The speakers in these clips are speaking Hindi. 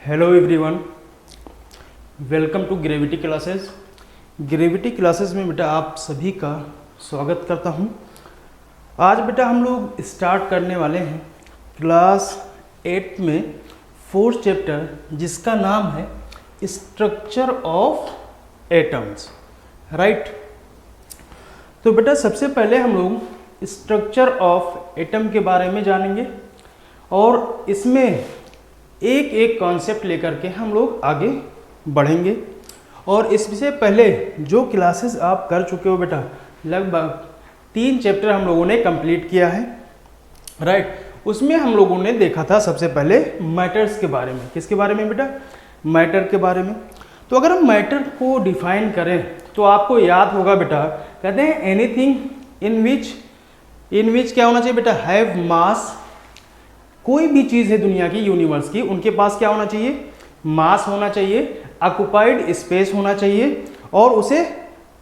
Hello everyone, welcome to gravity classes. Gravity classes में बेटा आप सभी का स्वागत करता हूं। आज बेटा हम लोग स्टार्ट करने वाले हैं क्लास 8 में फोर्थ चैप्टर, जिसका नाम है स्ट्रक्चर ऑफ एटम्स। राइट। तो बेटा सबसे पहले हम लोग स्ट्रक्चर ऑफ एटम के बारे में जानेंगे और इसमें एक एक कॉन्सेप्ट लेकर के हम लोग आगे बढ़ेंगे। और इससे पहले जो क्लासेस आप कर चुके हो बेटा, लगभग 3 चैप्टर हम लोगों ने कंप्लीट किया है। राइट। उसमें हम लोगों ने देखा था सबसे पहले मैटर्स के बारे में। किसके बारे में बेटा? मैटर के बारे में। तो अगर हम मैटर को डिफाइन करें तो आपको याद होगा बेटा, कहते हैं एनीथिंग इन विच क्या होना चाहिए बेटा? हैव मास। कोई भी चीज़ है दुनिया की, यूनिवर्स की, उनके पास क्या होना चाहिए? मास होना चाहिए, ऑक्युपाइड स्पेस होना चाहिए और उसे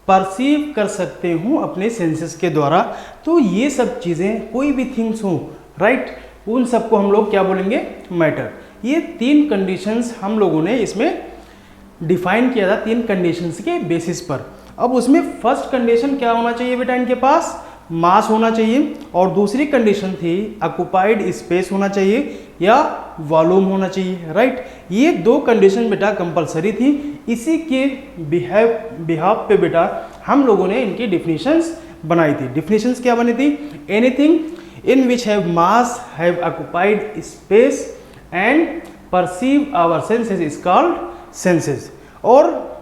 परसीव कर सकते हूँ अपने सेंसेस के द्वारा। तो ये सब चीज़ें कोई भी थिंग्स हो, राइट, उन सबको हम लोग क्या बोलेंगे? मैटर। ये 3 कंडीशंस हम लोगों ने इसमें डिफाइन किया था, 3 कंडीशंस के बेसिस पर। अब उसमें फर्स्ट कंडीशन क्या होना चाहिए बेटा? इनके पास मास होना चाहिए और दूसरी कंडीशन थी ऑक्युपाइड स्पेस होना चाहिए या वॉल्यूम होना चाहिए। राइट। ये 2 कंडीशन बेटा कंपलसरी थी। इसी के बिहाफ पे बेटा हम लोगों ने इनकी डिफिनीशंस बनाई थी। डिफिनीशंस क्या बनी थी? Anything in which have mass, have occupied space and perceive our senses is called senses. और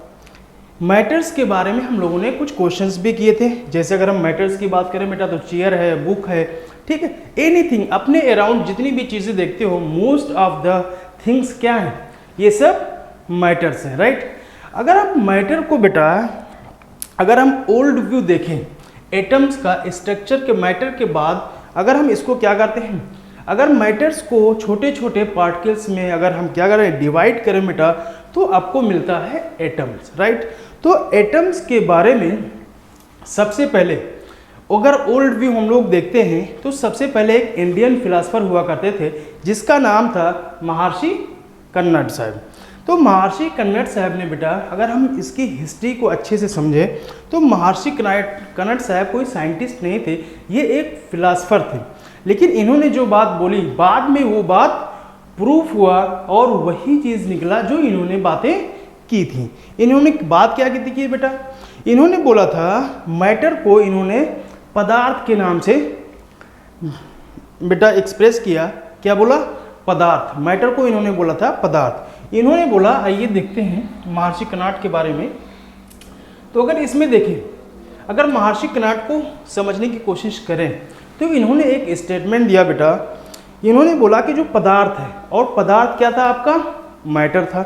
मैटर्स के बारे में हम लोगों ने कुछ क्वेश्चंस भी किए थे। जैसे अगर हम मैटर्स की बात करें बेटा तो चेयर है, बुक है, ठीक है, एनीथिंग, अपने अराउंड जितनी भी चीज़ें देखते हो, मोस्ट ऑफ द थिंग्स क्या है? ये सब मैटर्स हैं। राइट। अगर आप मैटर को बेटा, अगर हम ओल्ड व्यू देखें एटम्स का स्ट्रक्चर के मैटर के बाद, अगर हम इसको क्या करते हैं, अगर मैटर्स को छोटे छोटे पार्टिकल्स में अगर हम क्या करें, डिवाइड करें बेटा, तो आपको मिलता है एटम्स। राइट। तो एटम्स के बारे में सबसे पहले अगर ओल्ड व्यू हम लोग देखते हैं तो सबसे पहले एक इंडियन फिलासफर हुआ करते थे जिसका नाम था महर्षि कन्नड़ साहब। तो महर्षि कन्नड़ साहब ने बेटा, अगर हम इसकी हिस्ट्री को अच्छे से समझें तो महर्षि कन्नड़ साहब कोई साइंटिस्ट नहीं थे, ये एक फिलासफर थे। लेकिन इन्होंने जो बात बोली बाद में वो बात प्रूफ हुआ और वही चीज़ निकला जो इन्होंने बातें की थी। इन्होंने बात क्या की थी बेटा? इन्होंने बोला था मैटर को इन्होंने पदार्थ के नाम से बेटा एक्सप्रेस किया। क्या बोला? पदार्थ। मैटर को इन्होंने बोला था पदार्थ। इन्होंने बोला, आइए देखते हैं महर्षि कन्नड़ के बारे में। तो अगर इसमें देखें, अगर महर्षि कन्नड़ को समझने की कोशिश करें तो इन्होंने एक स्टेटमेंट दिया बेटा। इन्होंने बोला कि जो पदार्थ है, और पदार्थ क्या था आपका? मैटर था।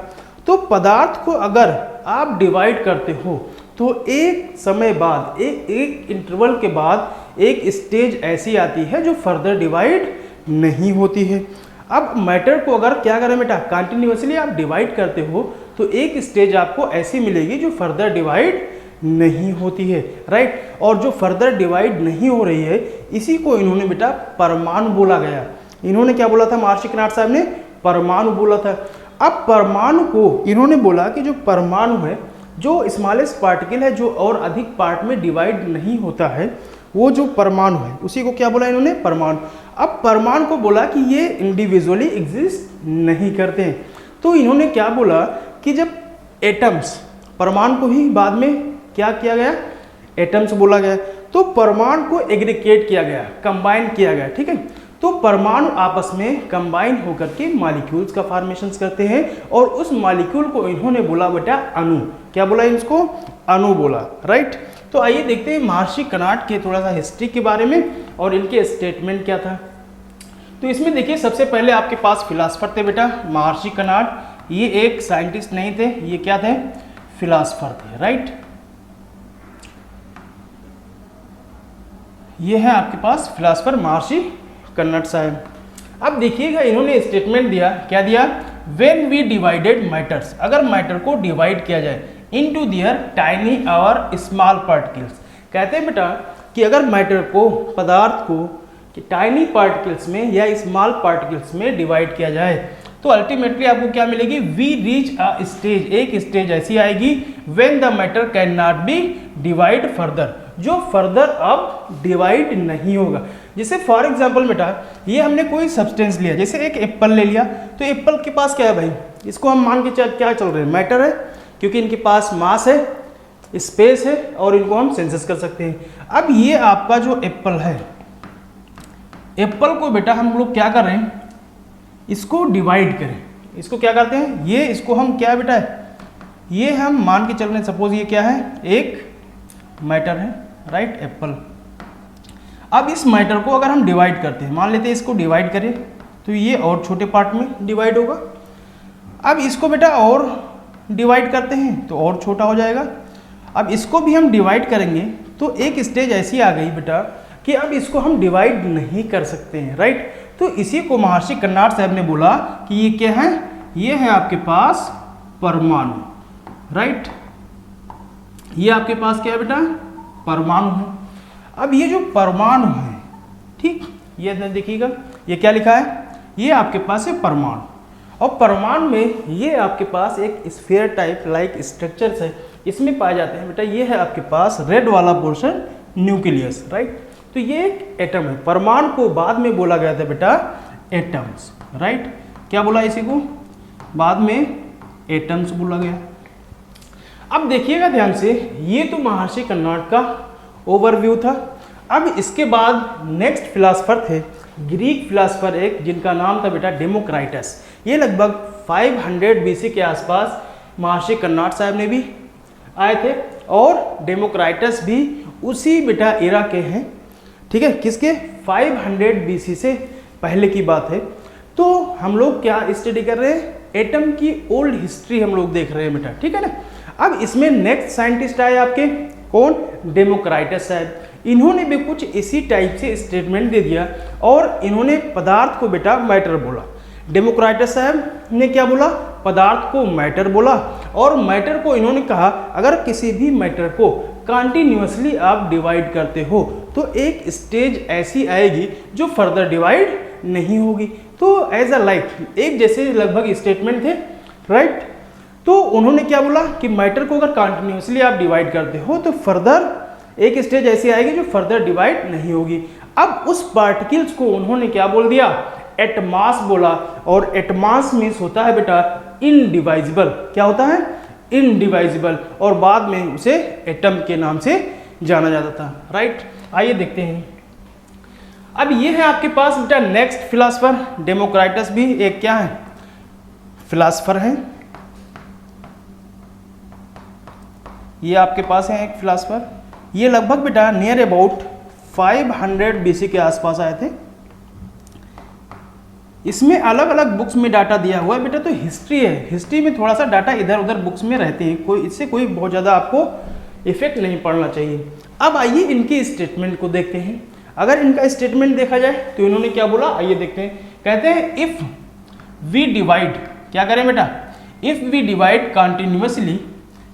तो पदार्थ को अगर आप डिवाइड करते हो तो एक समय बाद, एक इंटरवल के बाद एक स्टेज ऐसी आती है जो फर्दर डिवाइड नहीं होती है। अब मैटर को अगर क्या करें बेटा, कंटिन्यूअसली आप डिवाइड करते हो तो एक स्टेज आपको ऐसी मिलेगी जो फर्दर डिवाइड नहीं होती है। राइट। और जो फर्दर डिवाइड नहीं हो रही है, इसी को इन्होंने बेटा परमाणु बोला गया। इन्होंने क्या बोला था महर्षि कन्नड़ साहब ने? परमाणु बोला था। अब परमाणु को इन्होंने बोला कि जो परमाणु है, जो स्मॉलेस्ट पार्टिकल है, जो और अधिक पार्ट में डिवाइड नहीं होता है, वो जो परमाणु है उसी को क्या बोला इन्होंने? परमाणु। अब परमाणु को बोला कि ये इंडिविजुअली एग्जिस्ट नहीं करते हैं। तो इन्होंने क्या बोला कि जब एटम्स, परमाणु को ही बाद में क्या किया गया? एटम्स बोला गया। तो परमाणु को एग्रीगेट किया गया, कंबाइन किया गया। ठीक है। तो परमाणु आपस में कंबाइन होकर के मॉलिक्यूल्स का फॉर्मेशन करते हैं और उस मॉलिक्यूल को इन्होंने बोला बेटा अणु। क्या बोला इसको? अणु बोला। राइट। तो आइए देखते हैं महर्षि कन्नड़ के थोड़ा सा हिस्ट्री के बारे में और इनके स्टेटमेंट क्या था। तो इसमें देखिए सबसे पहले आपके पास फिलासफर थे बेटा महर्षि कन्नड़। ये एक साइंटिस्ट नहीं थे, ये क्या थे? फिलासफर थे। राइट। ये है आपके पास फिलासफर महर्षि कन्नड़ साहब। अब देखिएगा इन्होंने स्टेटमेंट दिया। क्या दिया? व्हेन वी डिवाइडेड मैटर्स, अगर मैटर को डिवाइड किया जाए इनटू देयर टाइनी और स्मॉल पार्टिकल्स। कहते हैं बेटा कि अगर मैटर को, पदार्थ को टाइनी पार्टिकल्स में या स्मॉल पार्टिकल्स में डिवाइड किया जाए तो अल्टीमेटली आपको क्या मिलेगी, वी रीच अ स्टेज, एक स्टेज ऐसी आएगी when the matter can not B divide further, जो फर्दर अब डिवाइड नहीं होगा। जैसे फॉर एग्जाम्पल बेटा ये हमने कोई सब्सटेंस लिया, जैसे एक एप्पल ले लिया, तो एप्पल के पास क्या है भाई, इसको हम मान के क्या चल रहे हैं, मैटर है, क्योंकि इनके पास मास है, स्पेस है और इनको हम सेंसेस कर सकते हैं। अब ये आपका जो एप्पल है, एप्पल को बेटा हम लोग क्या कर रहे हैं, इसको डिवाइड करें, इसको क्या करते हैं, ये इसको हम क्या बेटा है, ये हम मान के चल रहे हैं, सपोज ये क्या है, एक मैटर है, राइट, एप्पल। अब इस मैटर को अगर हम डिवाइड करते हैं, मान लेते हैं इसको डिवाइड करें, तो ये और छोटे पार्ट में डिवाइड होगा। अब इसको बेटा और डिवाइड करते हैं तो और छोटा हो जाएगा। अब इसको भी हम डिवाइड करेंगे तो एक स्टेज ऐसी आ गई बेटा कि अब इसको हम डिवाइड नहीं कर सकते हैं, राइट। तो इसी को महर्षि कन्नाड साहब ने बोला कि ये क्या है, ये है आपके पास परमाणु, राइट, ये आपके पास क्या है बेटा, परमाणु है। अब ये जो परमाणु है, ठीक, ये देखिएगा ये क्या लिखा है, ये आपके पास है परमाणु, और परमाणु में ये आपके पास एक स्फीयर टाइप लाइक स्ट्रक्चर्स है, इसमें पाए जाते हैं बेटा, ये है आपके पास रेड वाला पोर्शन न्यूक्लियस, राइट। तो ये एक एटम है, परमाणु को बाद में बोला गया था बेटा एटम्स, राइट, क्या बोला इसी को, बाद में एटम्स बोला गया। अब देखिएगा ध्यान से, ये तो महर्षि कन्नाड का ओवरव्यू था। अब इसके बाद नेक्स्ट फिलासफर थे ग्रीक फिलासफर एक, जिनका नाम था बेटा डेमोक्राइटस। ये लगभग 500 BC के आसपास महर्षि कन्नाड साहब ने भी आए थे, और डेमोक्राइटस भी उसी बेटा एरा के हैं, ठीक है, किसके, 500 BC से पहले की बात है। तो हम लोग क्या स्टडी कर रहे हैं, एटम की ओल्ड हिस्ट्री हम लोग देख रहे हैं बेटा, ठीक है ना। अब इसमें नेक्स्ट साइंटिस्ट आए आपके, कौन, डेमोक्राइटस साहब। इन्होंने भी कुछ इसी टाइप से स्टेटमेंट दे दिया, और इन्होंने पदार्थ को बेटा मैटर बोला। डेमोक्राइटस साहब ने क्या बोला, पदार्थ को मैटर बोला, और मैटर को इन्होंने कहा अगर किसी भी मैटर को कंटिन्यूअसली आप डिवाइड करते हो तो एक स्टेज ऐसी आएगी जो फर्दर डिवाइड नहीं होगी। तो एज अ लाइक एक जैसे लगभग स्टेटमेंट थे, राइट। तो उन्होंने क्या बोला कि मैटर को अगर कंटिन्यूअसली आप डिवाइड करते हो तो फर्दर एक स्टेज ऐसी आएगी जो फर्दर डिवाइड नहीं होगी। अब उस पार्टिकल्स को उन्होंने क्या बोल दिया, एटमास बोला, और एटमास मीन्स होता है बेटा इनडिवाइजिबल, क्या होता है, इनडिवाइजिबल, और बाद में उसे एटम के नाम से जाना जाता था, राइट। आइए देखते हैं। अब ये है आपके पास बेटा नेक्स्ट फिलासफर, डेमोक्राइटस भी एक क्या है, फिलासफर है। ये आपके पास है एक फिलासफर, ये लगभग बेटा नियर अबाउट 500 BC के आसपास आए थे। इसमें अलग अलग बुक्स में डाटा दिया हुआ है बेटा, तो हिस्ट्री है, हिस्ट्री में थोड़ा सा डाटा इधर उधर बुक्स में रहते हैं, कोई इससे कोई बहुत ज़्यादा आपको इफेक्ट नहीं पड़ना चाहिए। अब आइए इनकी स्टेटमेंट को देखते हैं। अगर इनका स्टेटमेंट देखा जाए तो इन्होंने क्या बोला, आइए देखते हैं। कहते हैं इफ वी डिवाइड, क्या करें बेटा, इफ वी डिवाइड कंटिन्यूअसली,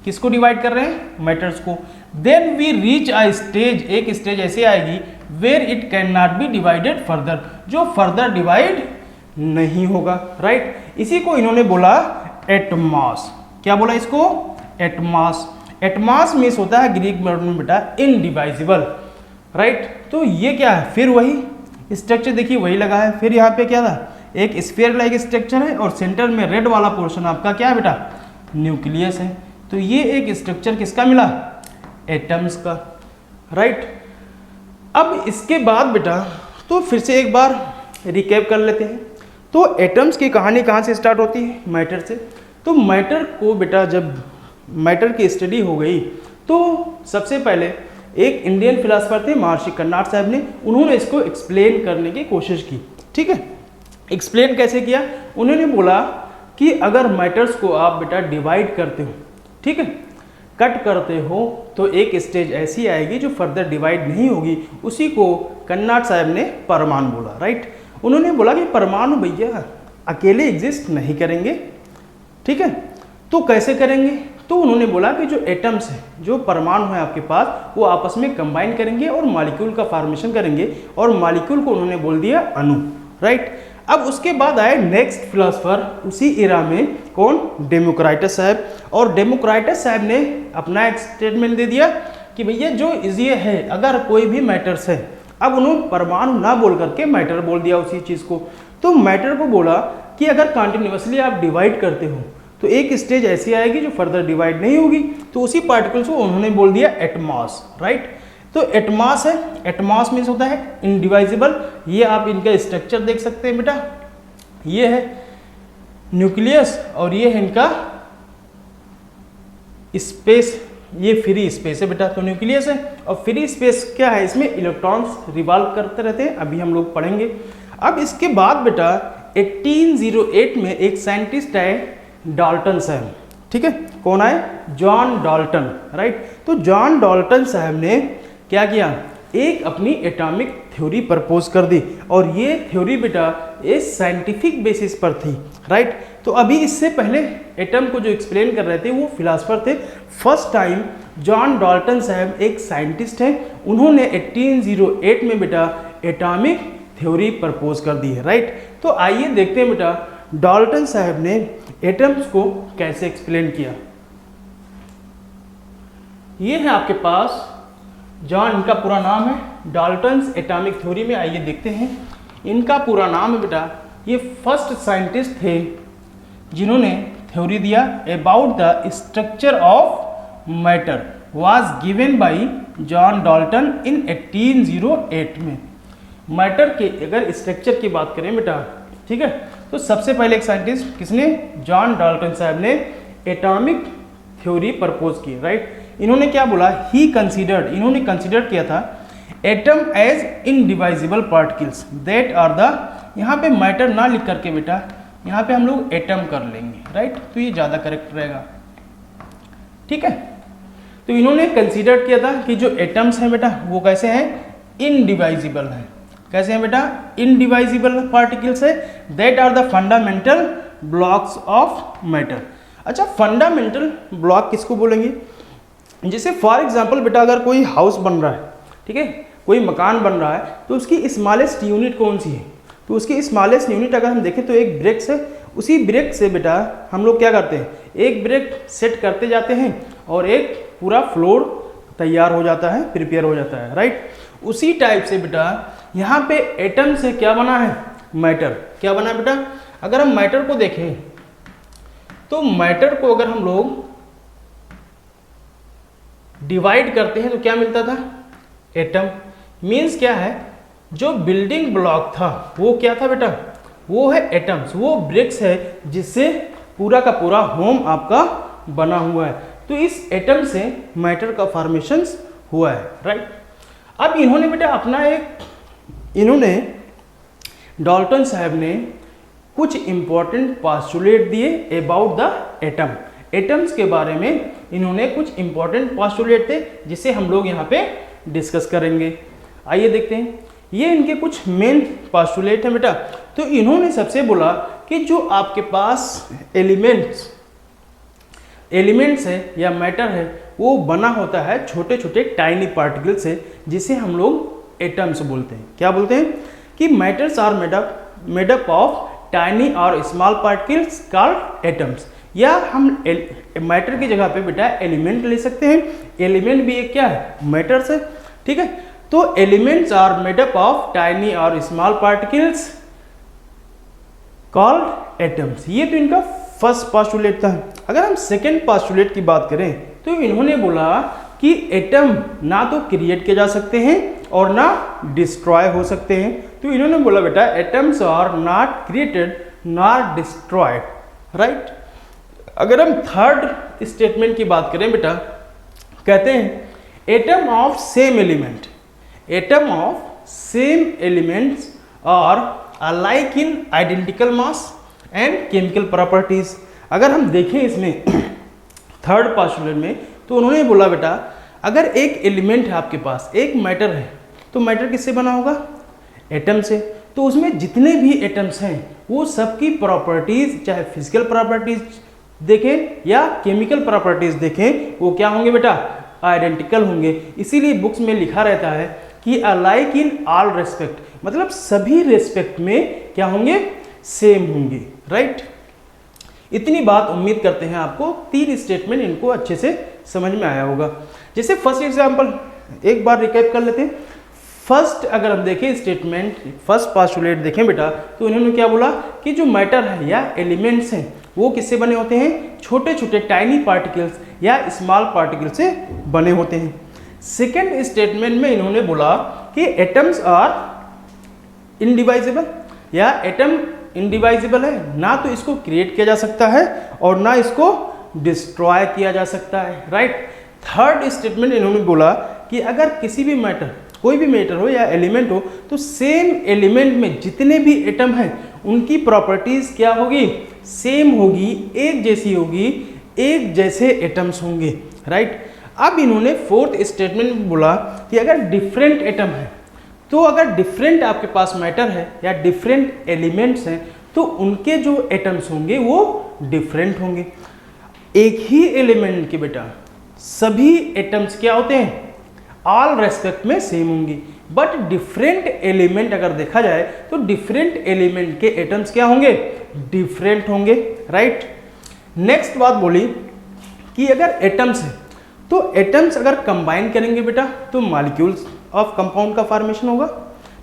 किसको डिवाइड कर रहे हैं, मैटर्स को, then we reach a stage, एक स्टेज ऐसे आएगी where it can not be divided further, जो फर्दर डिवाइड नहीं होगा, राइट। इसी को इन्होंने बोला एटमास, क्या बोला इसको, एटमास। एटमास मीन्स होता है ग्रीक वर्ड में बेटा इनडिवाइजिबल, राइट। तो ये क्या है, फिर वही स्ट्रक्चर देखिए वही लगा है, फिर यहाँ पे क्या था, एक स्फीयर लाइक स्ट्रक्चर है, और सेंटर में रेड वाला पोर्शन आपका क्या है बेटा, न्यूक्लियस है। तो ये एक स्ट्रक्चर किसका मिला, एटम्स का, राइट। अब इसके बाद बेटा तो फिर से एक बार रिकैप कर लेते हैं। तो एटम्स की कहानी कहाँ से स्टार्ट होती है, मैटर से। तो मैटर को बेटा जब मैटर की स्टडी हो गई तो सबसे पहले एक इंडियन फिलासफर थे महर्षि कन्नाड साहब ने, उन्होंने इसको एक्सप्लेन करने की कोशिश की, ठीक है। एक्सप्लेन कैसे किया, उन्होंने बोला कि अगर मैटर्स को आप बेटा डिवाइड करते हो, ठीक है, कट करते हो, तो एक स्टेज ऐसी आएगी जो फर्दर डिवाइड नहीं होगी, उसी को कन्नाड साहब ने परमाणु बोला, राइट। उन्होंने बोला कि परमाणु भैया अकेले एग्जिस्ट नहीं करेंगे, ठीक है, तो कैसे करेंगे। तो उन्होंने बोला कि जो एटम्स है, जो परमाणु है आपके पास, वो आपस में कंबाइन करेंगे और मॉलिक्यूल का फॉर्मेशन करेंगे, और मॉलिक्यूल को उन्होंने बोल दिया अणु, राइट। अब उसके बाद आए नेक्स्ट फिलोसफर उसी इरा में, कौन? डेमोक्राइटस साहब। और डेमोक्राइटस साहब ने अपना एक स्टेटमेंट दे दिया कि भैया जो ये है, अगर कोई भी मैटर्स है, अब उन्होंने परमाणु ना बोल करके मैटर बोल दिया उसी चीज़ को। तो मैटर को बोला कि अगर कंटिन्यूअसली आप डिवाइड करते हो तो एक स्टेज ऐसी आएगी जो फर्दर डिवाइड नहीं होगी, तो उसी पार्टिकल्स को उन्होंने बोल दिया एटमॉस, राइट। तो एटमॉस है, एटमॉस मीन्स होता है इनडिवाइजिबल। ये आप इनका स्ट्रक्चर देख सकते हैं बेटा, ये है न्यूक्लियस और ये है इनका स्पेस, ये फ्री स्पेस है बेटा। तो न्यूक्लियस है और फ्री स्पेस क्या है, इसमें इलेक्ट्रॉन्स रिवॉल्व करते रहते हैं, अभी हम लोग पढ़ेंगे। अब इसके बाद बेटा 1808 में एक साइंटिस्ट आए, डाल्टन साहब, ठीक है। कौन आए? John Dalton, right. तो जॉन डाल्टन साहब ने क्या किया, एक अपनी एटॉमिक थ्योरी प्रपोज कर दी, और ये थ्योरी बेटा एक साइंटिफिक बेसिस पर थी, राइट। तो अभी इससे पहले एटम को जो एक्सप्लेन कर रहे थे वो फिलासफर थे। फर्स्ट टाइम जॉन डाल्टन साहब एक साइंटिस्ट हैं, उन्होंने 1808 में बेटा एटॉमिक थ्योरी प्रपोज कर दी है, राइट। तो आइए देखते हैं बेटा डाल्टन साहब ने एटम्स को कैसे एक्सप्लेन किया। ये है आपके पास जॉन, इनका पूरा नाम है डाल्टन्स एटॉमिक थ्योरी में, आइए देखते हैं। इनका पूरा नाम है बेटा, ये फर्स्ट साइंटिस्ट थे जिन्होंने थ्योरी दिया about the structure of matter, was given by John Dalton in 1808 में। मैटर के अगर स्ट्रक्चर की बात करें बेटा, ठीक है, तो सबसे पहले एक साइंटिस्ट किसने? जॉन डाल्टन साहब ने एटॉमिक थ्योरी प्रपोज की, राइट। इन्होंने क्या बोला? ही कंसीडर्ड, इन्होंने कंसीडर किया था atom as indivisible particles that are the, यहाँ पे मैटर ना लिख करके बेटा यहाँ पे हम लोग एटम कर लेंगे, राइट। तो ये ज़्यादा करेक्ट रहेगा, ठीक है। तो इन्होंने कंसीडर किया था कि जो एटम्स हैं बेटा वो कैसे हैं? इनडिवाइजिबल हैं। कैसे हैं बेटा? इनडिवाइजिबल पार्टिकल्स है, that are the fundamental blocks of matter. अच्छा, फंडामेंटल ब्लॉक किसको बोलेंगे? जैसे फॉर एग्जांपल बेटा अगर कोई हाउस बन रहा है, ठीक है, कोई मकान बन रहा है, तो उसकी स्मॉलेस्ट यूनिट कौन सी है? तो उसकी स्मॉलेस्ट यूनिट अगर हम देखें तो एक ब्रिक्स है। उसी ब्रिक से बेटा हम लोग क्या करते हैं, एक ब्रिक सेट करते जाते हैं और एक पूरा फ्लोर तैयार हो जाता है, प्रिपेयर हो जाता है, राइट। उसी टाइप से बेटा यहाँ पे एटम से क्या बना है? मैटर। क्या बना है बेटा? अगर हम मैटर को देखें तो मैटर को अगर हम लोग डिवाइड करते हैं तो क्या मिलता था? एटम। मीन्स क्या है, जो बिल्डिंग ब्लॉक था वो क्या था बेटा? वो है एटम्स, वो ब्रिक्स है जिससे पूरा का पूरा होम आपका बना हुआ है। तो इस एटम से मैटर का फॉर्मेशन हुआ है, राइट। अब इन्होंने बेटा अपना इन्होंने डाल्टन साहब ने कुछ इंपॉर्टेंट पोस्टुलेट दिए अबाउट द एटम। एटम्स के बारे में इन्होंने कुछ इंपॉर्टेंट पोस्टुलेट थे जिसे हम लोग यहाँ पे डिस्कस करेंगे। आइए देखते हैं, ये इनके कुछ मेन पोस्टुलेट हैं बेटा। तो इन्होंने सबसे बोला कि जो आपके पास एलिमेंट्स है या मैटर है वो बना होता है छोटे छोटे टाइनी पार्टिकल से, जिसे हम लोग एटम्स बोलते हैं। क्या बोलते हैं? कि matters are made up of tiny और स्मॉल पार्टिकल्स कॉल्ड एटम्स। या हम मैटर की जगह पे बेटा एलिमेंट ले सकते हैं। एलिमेंट भी एक क्या है? मैटर्स है, ठीक है। तो elements are made up of tiny और स्मॉल पार्टिकल्स कॉल्ड एटम्स। ये तो इनका फर्स्ट पोस्टुलेट था। अगर हम सेकेंड पोस्टुलेट की बात करें तो इन्होंने बोला कि एटम ना तो क्रिएट किए जा सकते हैं और ना डिस्ट्रॉय हो सकते हैं। तो इन्होंने बोला बेटा atoms are not created not destroyed, right. अगर हम थर्ड स्टेटमेंट की बात करें बेटा, कहते हैं atom of same element, atom of same elements are alike in identical mass and chemical properties. अगर हम देखें इसमें थर्ड पोस्टुलेट में, तो उन्होंने बोला बेटा अगर एक एलिमेंट है आपके पास, एक मैटर है, तो मैटर किससे बना होगा? एटम से। तो उसमें जितने भी एटम्स हैं वो सबकी प्रॉपर्टीज, चाहे फिजिकल प्रॉपर्टीज देखें या केमिकल प्रॉपर्टीज देखें, वो क्या होंगे बेटा? आइडेंटिकल होंगे। इसीलिए बुक्स में लिखा रहता है कि अलाइक इन ऑल रेस्पेक्ट, मतलब सभी रेस्पेक्ट में क्या होंगे, सेम होंगे, राइट। इतनी बात उम्मीद करते हैं आपको 3 स्टेटमेंट इनको अच्छे से समझ में आया होगा। जैसे फर्स्ट एग्जांपल एक बार रिकैप कर लेते हैं। फर्स्ट अगर हम देखें स्टेटमेंट, फर्स्ट पोस्टुलेट देखें बेटा, तो इन्होंने क्या बोला कि जो मैटर है या एलिमेंट्स हैं वो किससे बने होते हैं, छोटे छोटे टाइनी पार्टिकल्स या स्मॉल पार्टिकल से बने होते हैं। सेकेंड स्टेटमेंट में इन्होंने बोला कि एटम्स आर इनडिवाइजिबल, या एटम इनडिवाइजिबल है, ना तो इसको क्रिएट किया जा सकता है और ना इसको डिस्ट्रॉय किया जा सकता है, राइट। थर्ड स्टेटमेंट इन्होंने बोला कि अगर किसी भी मैटर, कोई भी मैटर हो या एलिमेंट हो, तो सेम एलिमेंट में जितने भी एटम हैं उनकी प्रॉपर्टीज क्या होगी, सेम होगी, एक जैसी होगी, एक जैसे एटम्स होंगे, राइट। अब इन्होंने फोर्थ स्टेटमेंट में बोला कि अगर डिफरेंट एटम है, तो अगर डिफरेंट आपके पास मैटर है या डिफरेंट एलिमेंट्स हैं, तो उनके जो एटम्स होंगे वो डिफरेंट होंगे। एक ही एलिमेंट के बेटा सभी एटम्स क्या होते हैं, ऑल रेस्पेक्ट में सेम होंगी, बट डिफरेंट एलिमेंट अगर देखा जाए तो डिफरेंट एलिमेंट के एटम्स क्या होंगे, डिफरेंट होंगे, राइट। नेक्स्ट बात बोली कि अगर एटम्स है तो एटम्स अगर कंबाइन करेंगे बेटा तो मॉलिक्यूल्स ऑफ कंपाउंड का फॉर्मेशन होगा,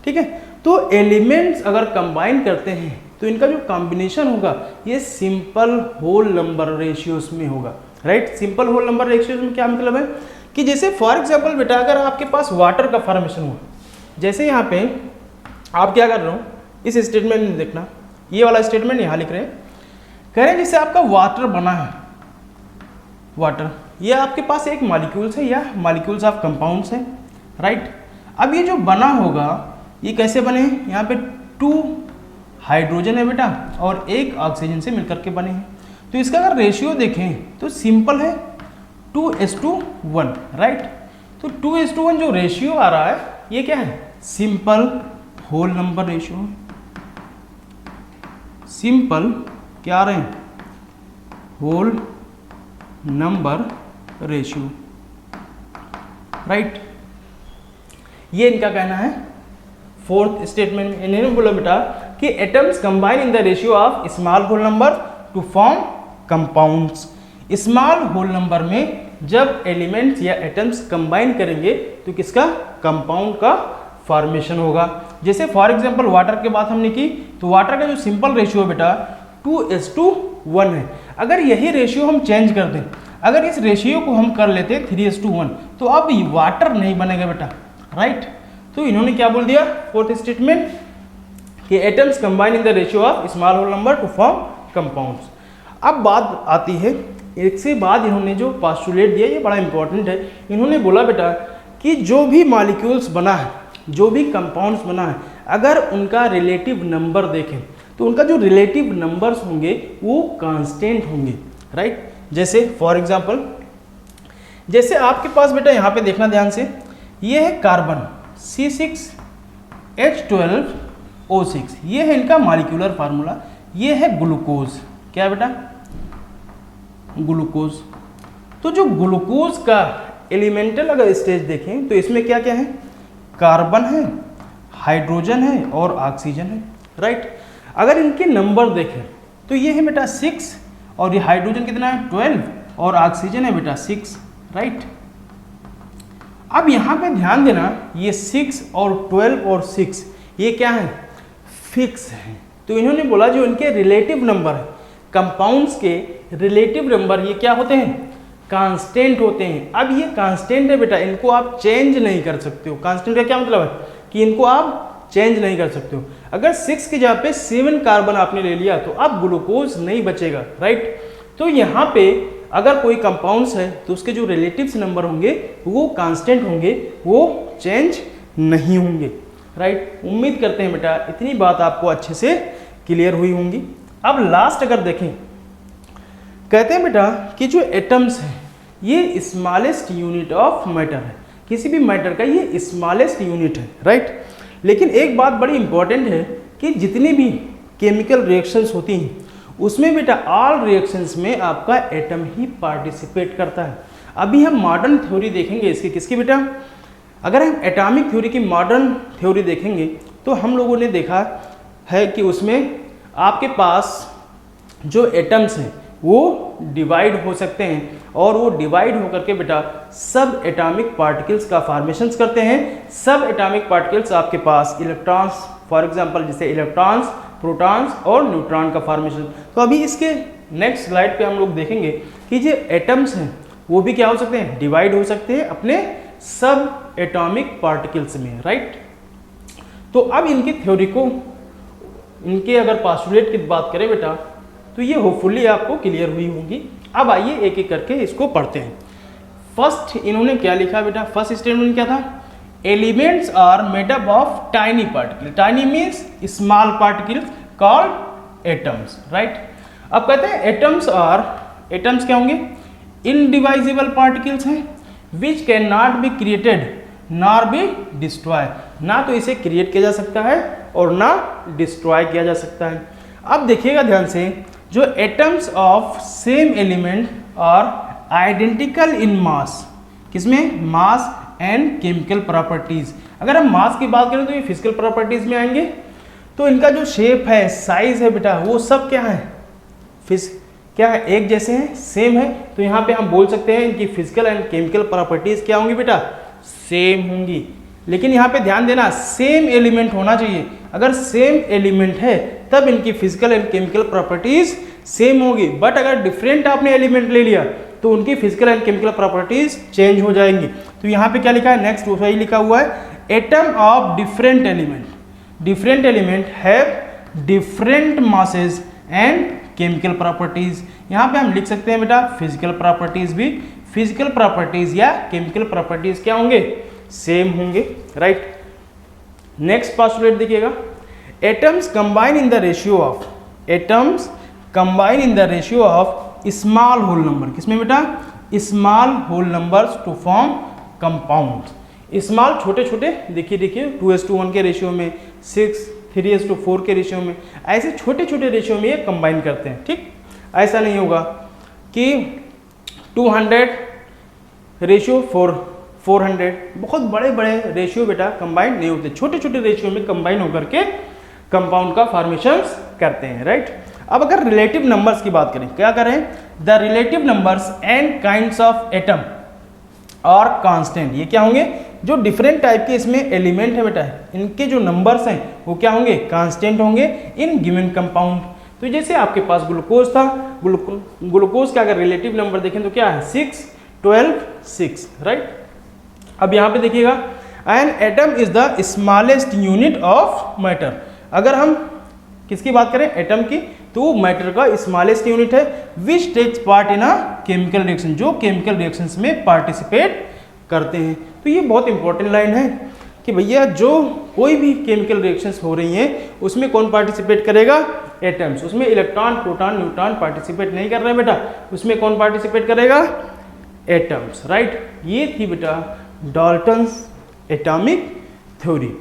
ठीक है। तो एलिमेंट्स अगर कंबाइन करते हैं तो इनका जो कॉम्बिनेशन होगा ये सिंपल होल नंबर रेशियोज में होगा, right. Simple whole number ratios में क्या मतलब है कि जैसे फॉर एग्जांपल बेटा अगर आपके पास वाटर का फॉर्मेशन हुआ, जैसे यहाँ पे आप क्या कर रहे हो, इस स्टेटमेंट में देखना, ये वाला स्टेटमेंट यहाँ लिख रहे हैं, कह रहे हैं जैसे आपका वाटर बना है, वाटर ये आपके पास एक मॉलिक्यूल्स है या मॉलिक्यूल्स ऑफ कंपाउंड्स हैं, राइट। अब ये जो बना होगा ये कैसे बने हैं, यहाँ पे 2 हाइड्रोजन है बेटा और 1 ऑक्सीजन से मिलकर के बने हैं। तो इसका अगर रेशियो देखें तो सिंपल है 2:1, राइट। तो 2:1 जो रेशियो आ रहा है ये क्या है, simple whole number ratio, simple क्या आ रहे हैं, होल नंबर रेशियो, राइट। ये इनका कहना है। फोर्थ स्टेटमेंट में इन्होंने बोला बेटा कि atoms combine in the ratio of small whole number to form compounds. Small whole number में जब एलिमेंट्स या एटम्स कंबाइन करेंगे तो किसका, कंपाउंड का फॉर्मेशन होगा। जैसे फॉर एग्जांपल वाटर की बात हमने की, तो वाटर का जो सिंपल रेशियो है बेटा 2:1 है। अगर यही रेशियो हम चेंज कर दें, अगर इस रेशियो को हम कर लेते 3:1, तो अब वाटर नहीं बनेगा बेटा, राइट। तो इन्होंने क्या बोल दिया फोर्थ स्टेटमेंट कि atoms combine in the ratio of small whole number to form compounds. अब बात आती है, एक से बाद इन्होंने जो पोस्टुलेट दिया ये बड़ा इंपॉर्टेंट है। इन्होंने बोला बेटा कि जो भी मॉलिक्यूल्स बना है, जो भी कंपाउंड्स बना है, अगर उनका रिलेटिव नंबर देखें तो उनका जो रिलेटिव नंबर्स होंगे वो कांस्टेंट होंगे, राइट। जैसे फॉर एग्जांपल जैसे आपके पास बेटा यहाँ पे देखना ध्यान से, ये है कार्बन C6H12O6, ये है इनका मॉलिक्यूलर फार्मूला। ये है ग्लूकोज, क्या है बेटा, ग्लूकोज। तो जो ग्लूकोज का एलिमेंटल अगर स्टेज देखें तो इसमें क्या क्या है, कार्बन है, हाइड्रोजन है और ऑक्सीजन है, राइट। अगर इनके नंबर देखें तो ये है बेटा 6 और ये हाइड्रोजन कितना है 12 और ऑक्सीजन है बेटा 6, राइट। अब यहाँ पे ध्यान देना, ये 6 और 12 और 6 ये क्या है, फिक्स है। तो इन्होंने बोला जो इनके रिलेटिव नंबर है, कंपाउंड्स के रिलेटिव नंबर ये क्या होते हैं, कांस्टेंट होते हैं। अब ये कांस्टेंट है बेटा, इनको आप चेंज नहीं कर सकते हो। कांस्टेंट का क्या मतलब है कि इनको आप चेंज नहीं कर सकते हो। अगर 6 की जगह पे 7 कार्बन आपने ले लिया तो अब ग्लूकोज नहीं बचेगा, राइट। तो यहाँ पे अगर कोई कंपाउंड्स है तो उसके जो रिलेटिव्स नंबर होंगे वो कांस्टेंट होंगे, वो चेंज नहीं होंगे, राइट। उम्मीद करते हैं बेटा इतनी बात आपको अच्छे से क्लियर हुई होंगी। अब लास्ट अगर देखें, कहते हैं बेटा कि जो एटम्स है ये स्मॉलेस्ट यूनिट ऑफ मैटर है, किसी भी मैटर का ये स्मॉलेस्ट यूनिट है, राइट। लेकिन एक बात बड़ी इंपॉर्टेंट है कि जितनी भी केमिकल रिएक्शंस होती हैं उसमें बेटा ऑल रिएक्शंस में आपका एटम ही पार्टिसिपेट करता है। अभी हम मॉडर्न थ्योरी देखेंगे इसकी, किसकी बेटा, अगर हम एटॉमिक थ्योरी की मॉडर्न थ्योरी देखेंगे तो हम लोगों ने देखा है कि उसमें आपके पास जो एटम्स हैं वो डिवाइड हो सकते हैं और वो डिवाइड होकर के बेटा सब एटॉमिक पार्टिकल्स का फॉर्मेशंस करते हैं। सब एटॉमिक पार्टिकल्स आपके पास इलेक्ट्रॉन्स, फॉर एग्जांपल जैसे इलेक्ट्रॉन्स, प्रोटॉन्स और न्यूट्रॉन का फॉर्मेशन। तो अभी इसके नेक्स्ट स्लाइड पे हम लोग देखेंगे कि जो एटम्स हैं वो भी क्या हो सकते हैं, डिवाइड हो सकते हैं अपने सब एटॉमिक पार्टिकल्स में, राइट। तो अब इनकी थ्योरी को, इनके अगर पास्टुलेट की बात करें बेटा तो ये होपफुली आपको क्लियर हुई होंगी। अब आइए एक एक करके इसको पढ़ते हैं। फर्स्ट इन्होंने क्या लिखा बेटा, फर्स्ट स्टेटमेंट क्या था, elements are made up of tiny particle, tiny means small particles called atoms, right. अब कहते हैं एटम्स क्या होंगे, इनडिवाइजिबल पार्टिकल्स हैं which can not be created nor be destroy, ना तो इसे क्रिएट किया जा सकता है और ना डिस्ट्रॉय किया जा सकता है। अब देखिएगा ध्यान से, जो atoms of same element are identical in mass, किसमें, मास एंड केमिकल प्रॉपर्टीज। अगर हम मास की बात करें तो ये फिजिकल प्रॉपर्टीज में आएंगे। तो इनका जो शेप है, साइज है बेटा, वो सब क्या है, क्या है, एक जैसे हैं, सेम है। तो यहाँ पे हम बोल सकते हैं इनकी फिजिकल एंड केमिकल प्रॉपर्टीज क्या होंगी बेटा, सेम होंगी। लेकिन यहाँ पे ध्यान देना, सेम एलिमेंट होना चाहिए। अगर सेम एलिमेंट है तब इनकी physical and chemical properties same होगी। बट अगर डिफरेंट आपने एलिमेंट ले लिया तो उनकी physical and chemical properties change हो जाएंगी। तो यहाँ पे क्या लिखा है, नेक्स्ट वही लिखा हुआ है, atom of different element have different masses and chemical properties. यहाँ पे हम लिख सकते हैं बेटा फिजिकल प्रॉपर्टीज भी, फिजिकल प्रॉपर्टीज या केमिकल प्रॉपर्टीज क्या होंगे, सेम होंगे, राइट। नेक्स्ट पोस्टुलेट देखिएगा, atoms combine in the ratio of small whole number, किसमें बेटा, small whole numbers to form compound. Small छोटे छोटे, देखिए 2:1 के रेशियो में, 3:4 के रेशियो में, ऐसे छोटे छोटे रेशियो में ये कंबाइन करते हैं, ठीक। ऐसा नहीं होगा कि 200:400, बहुत बड़े बड़े रेशियो बेटा कंबाइन नहीं होते, छोटे छोटे रेशियो में कंबाइन होकर के कंपाउंड का फॉर्मेशन करते हैं, राइट। अब अगर रिलेटिव नंबर्स की बात करें, क्या करें, the relative numbers and kinds of atom और कांस्टेंट, ये क्या होंगे, जो डिफरेंट टाइप के इसमें एलिमेंट है बेटा, इनके जो नंबर्स हैं वो क्या होंगे, कांस्टेंट होंगे इन गिवन कंपाउंड। तो जैसे आपके पास ग्लूकोज था, ग्लूकोज का अगर रिलेटिव नंबर देखें तो क्या है, 6, 12, 6, राइट। अब यहाँ पे देखिएगा, N atom is the smallest unit of matter. अगर हम किसकी बात करें, एटम की, तो मैटर का स्मॉलेस्ट यूनिट है which takes part in a chemical reaction, जो केमिकल रिएक्शंस में पार्टिसिपेट करते हैं। तो ये बहुत इंपॉर्टेंट लाइन है कि भैया जो कोई भी केमिकल रिएक्शंस हो रही हैं उसमें कौन पार्टिसिपेट करेगा, एटम्स। उसमें इलेक्ट्रॉन, प्रोटॉन, न्यूट्रॉन पार्टिसिपेट नहीं कर रहे बेटा, उसमें कौन पार्टिसिपेट करेगा, एटम्स, राइट। ये थी बेटा डाल्टन्स एटॉमिक थ्योरी।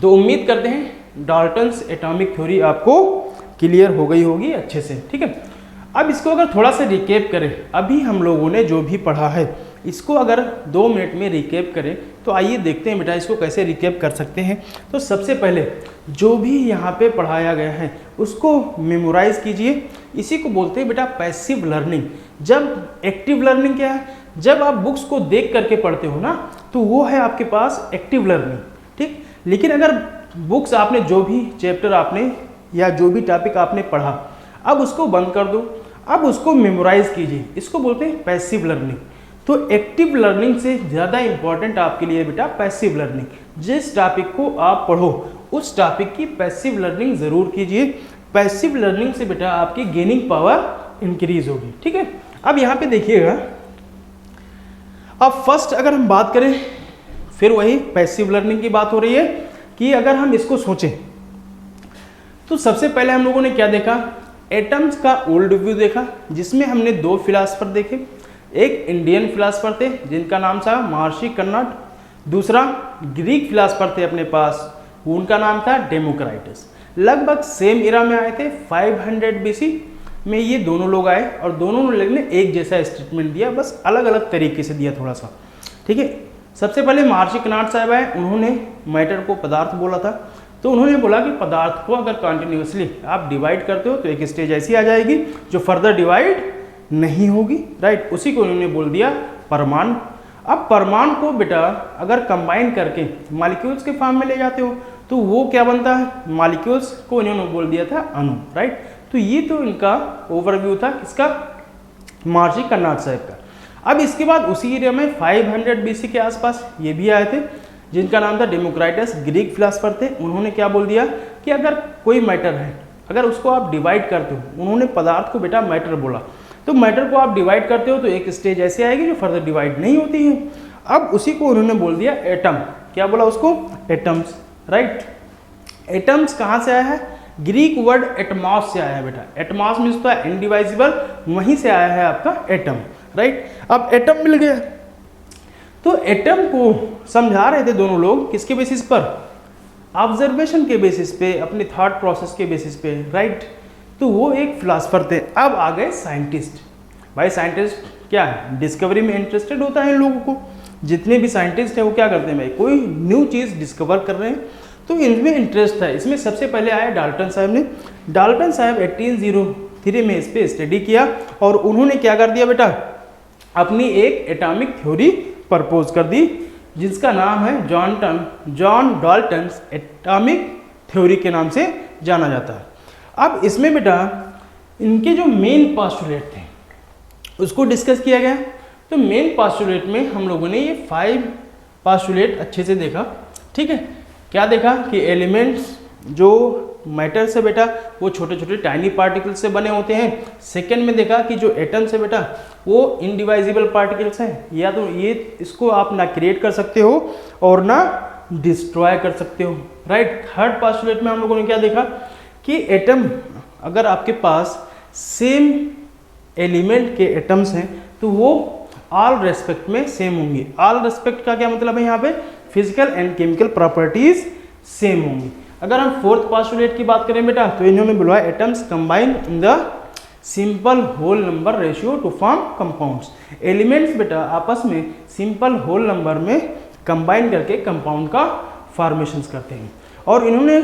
तो उम्मीद करते हैं डाल्टन्स एटॉमिक थ्योरी आपको क्लियर हो गई होगी अच्छे से, ठीक है। अब इसको अगर थोड़ा सा रिकेप करें, अभी हम लोगों ने जो भी पढ़ा है इसको अगर 2 मिनट में रिकेप करें तो आइए देखते हैं बेटा इसको कैसे रिकेप कर सकते हैं। तो सबसे पहले जो भी यहाँ पे पढ़ाया गया है उसको मेमोराइज कीजिए। इसी को बोलते हैं बेटा पैसिव लर्निंग। जब एक्टिव लर्निंग क्या है, जब आप बुक्स को देख करके पढ़ते हो ना तो वो है आपके पास एक्टिव लर्निंग, ठीक। लेकिन अगर बुक्स आपने जो भी चैप्टर आपने या जो भी टॉपिक आपने पढ़ा, अब उसको बंद कर दो, अब उसको मेमोराइज कीजिए, इसको बोलते हैं पैसिव लर्निंग। तो एक्टिव लर्निंग से ज़्यादा इंपॉर्टेंट आपके लिए बेटा पैसिव लर्निंग। जिस टॉपिक को आप पढ़ो उस टॉपिक की पैसिव लर्निंग ज़रूर कीजिए। पैसिव लर्निंग से बेटा आपकी गेनिंग पावर इंक्रीज होगी, ठीक है। अब यहाँ पे देखिएगा, अब फर्स्ट अगर हम बात करें, फिर वही पैसिव लर्निंग की बात हो रही है कि अगर हम इसको सोचें तो सबसे पहले हम लोगों ने क्या देखा, एटम्स का ओल्ड व्यू देखा, जिसमें हमने 2 फिलासफर देखे। एक इंडियन फिलासफर थे जिनका नाम था महर्षि कर्नाड, दूसरा ग्रीक फिलासफर थे अपने पास, उनका नाम था डेमोक्राइटस। लगभग सेम इरा में आए थे, 500 BC में ये दोनों लोग आए और दोनों लोग ने एक जैसा स्टेटमेंट दिया, बस अलग अलग तरीके से दिया थोड़ा सा, ठीक है। सबसे पहले महर्षि कर्नाड साहब आए, उन्होंने मैटर को पदार्थ बोला था। तो उन्होंने बोला कि पदार्थ को अगर कंटिन्यूसली आप डिवाइड करते हो तो एक स्टेज ऐसी आ जाएगी जो फर्दर डिवाइड नहीं होगी, राइट। उसी को उन्होंने बोल दिया परमाणु। अब परमाणु को बेटा अगर कंबाइन करके मॉलिक्यूल्स के फॉर्म में ले जाते हो तो वो क्या बनता है, मॉलिक्यूल्स को इन्होंने बोल दिया था अणु, राइट। तो ये तो इनका ओवरव्यू था किसका, महर्षि कर्नाड साहब का। अब इसके बाद उसी एरिया में 500 बीसी के आसपास ये भी आए थे जिनका नाम था डेमोक्राइटस, ग्रीक फिलासफर थे। उन्होंने क्या बोल दिया कि अगर कोई मैटर है, अगर उसको आप डिवाइड करते हो, उन्होंने पदार्थ को बेटा मैटर बोला, तो मैटर को आप डिवाइड करते हो तो एक स्टेज ऐसे आएगी जो फर्दर डिवाइड नहीं होती है। अब उसी को उन्होंने बोल दिया एटम। क्या बोला उसको, एटम्स, राइट। एटम्स कहाँ से आया है, ग्रीक वर्ड एटमॉस से आया है बेटा। एटमॉस मीन्स तो इनडिवाइजिबल, वहीं से आया है आपका एटम, राइट। अब एटम मिल गया तो एटम को समझा रहे थे दोनों लोग किसके बेसिस पर, ऑब्जर्वेशन के बेसिस पे, अपने थॉट प्रोसेस के बेसिस पे, राइट। तो वो एक फिलासफर थे। अब आ गए साइंटिस्ट। भाई साइंटिस्ट क्या है, डिस्कवरी में इंटरेस्टेड होता है इन लोगों को। जितने भी साइंटिस्ट हैं वो क्या करते हैं भाई, कोई न्यू चीज़ डिस्कवर कर रहे हैं तो इनमें इंटरेस्ट है। इसमें सबसे पहले आया डाल्टन साहब ने। डाल्टन साहब 1803 में इस पर स्टडी किया और उन्होंने क्या कर दिया बेटा, अपनी एक एटॉमिक थ्योरी प्रपोज कर दी जिसका नाम है जॉन डाल्टन्स एटॉमिक थ्योरी के नाम से जाना जाता है। अब इसमें बेटा इनके जो मेन पास्टुलेट थे उसको डिस्कस किया गया। तो मेन पास्टुलेट में हम लोगों ने ये 5 पास्टुलेट अच्छे से देखा, ठीक है। क्या देखा कि एलिमेंट्स जो मैटर से बेटा वो छोटे छोटे टाइनी पार्टिकल्स से बने होते हैं। सेकेंड में देखा कि जो एटम्स है बेटा वो इनडिवाइजिबल पार्टिकल्स हैं, या तो ये इसको आप ना क्रिएट कर सकते हो और ना डिस्ट्रॉय कर सकते हो, राइट। थर्ड पास्टुलेट में हम लोगों ने क्या देखा कि एटम अगर आपके पास सेम एलिमेंट के एटम्स हैं तो वो ऑल रेस्पेक्ट में सेम होंगे। ऑल रेस्पेक्ट का क्या मतलब है, यहाँ पे physical and chemical properties same होंगी। अगर हम फोर्थ पास्टुलेट की बात करें बेटा तो इन्होंने बुलवाया atoms combine in the simple whole number ratio to form compounds. Elements बेटा आपस में सिंपल होल नंबर में कंबाइन करके कंपाउंड का फॉर्मेशंस करते हैं। और इन्होंने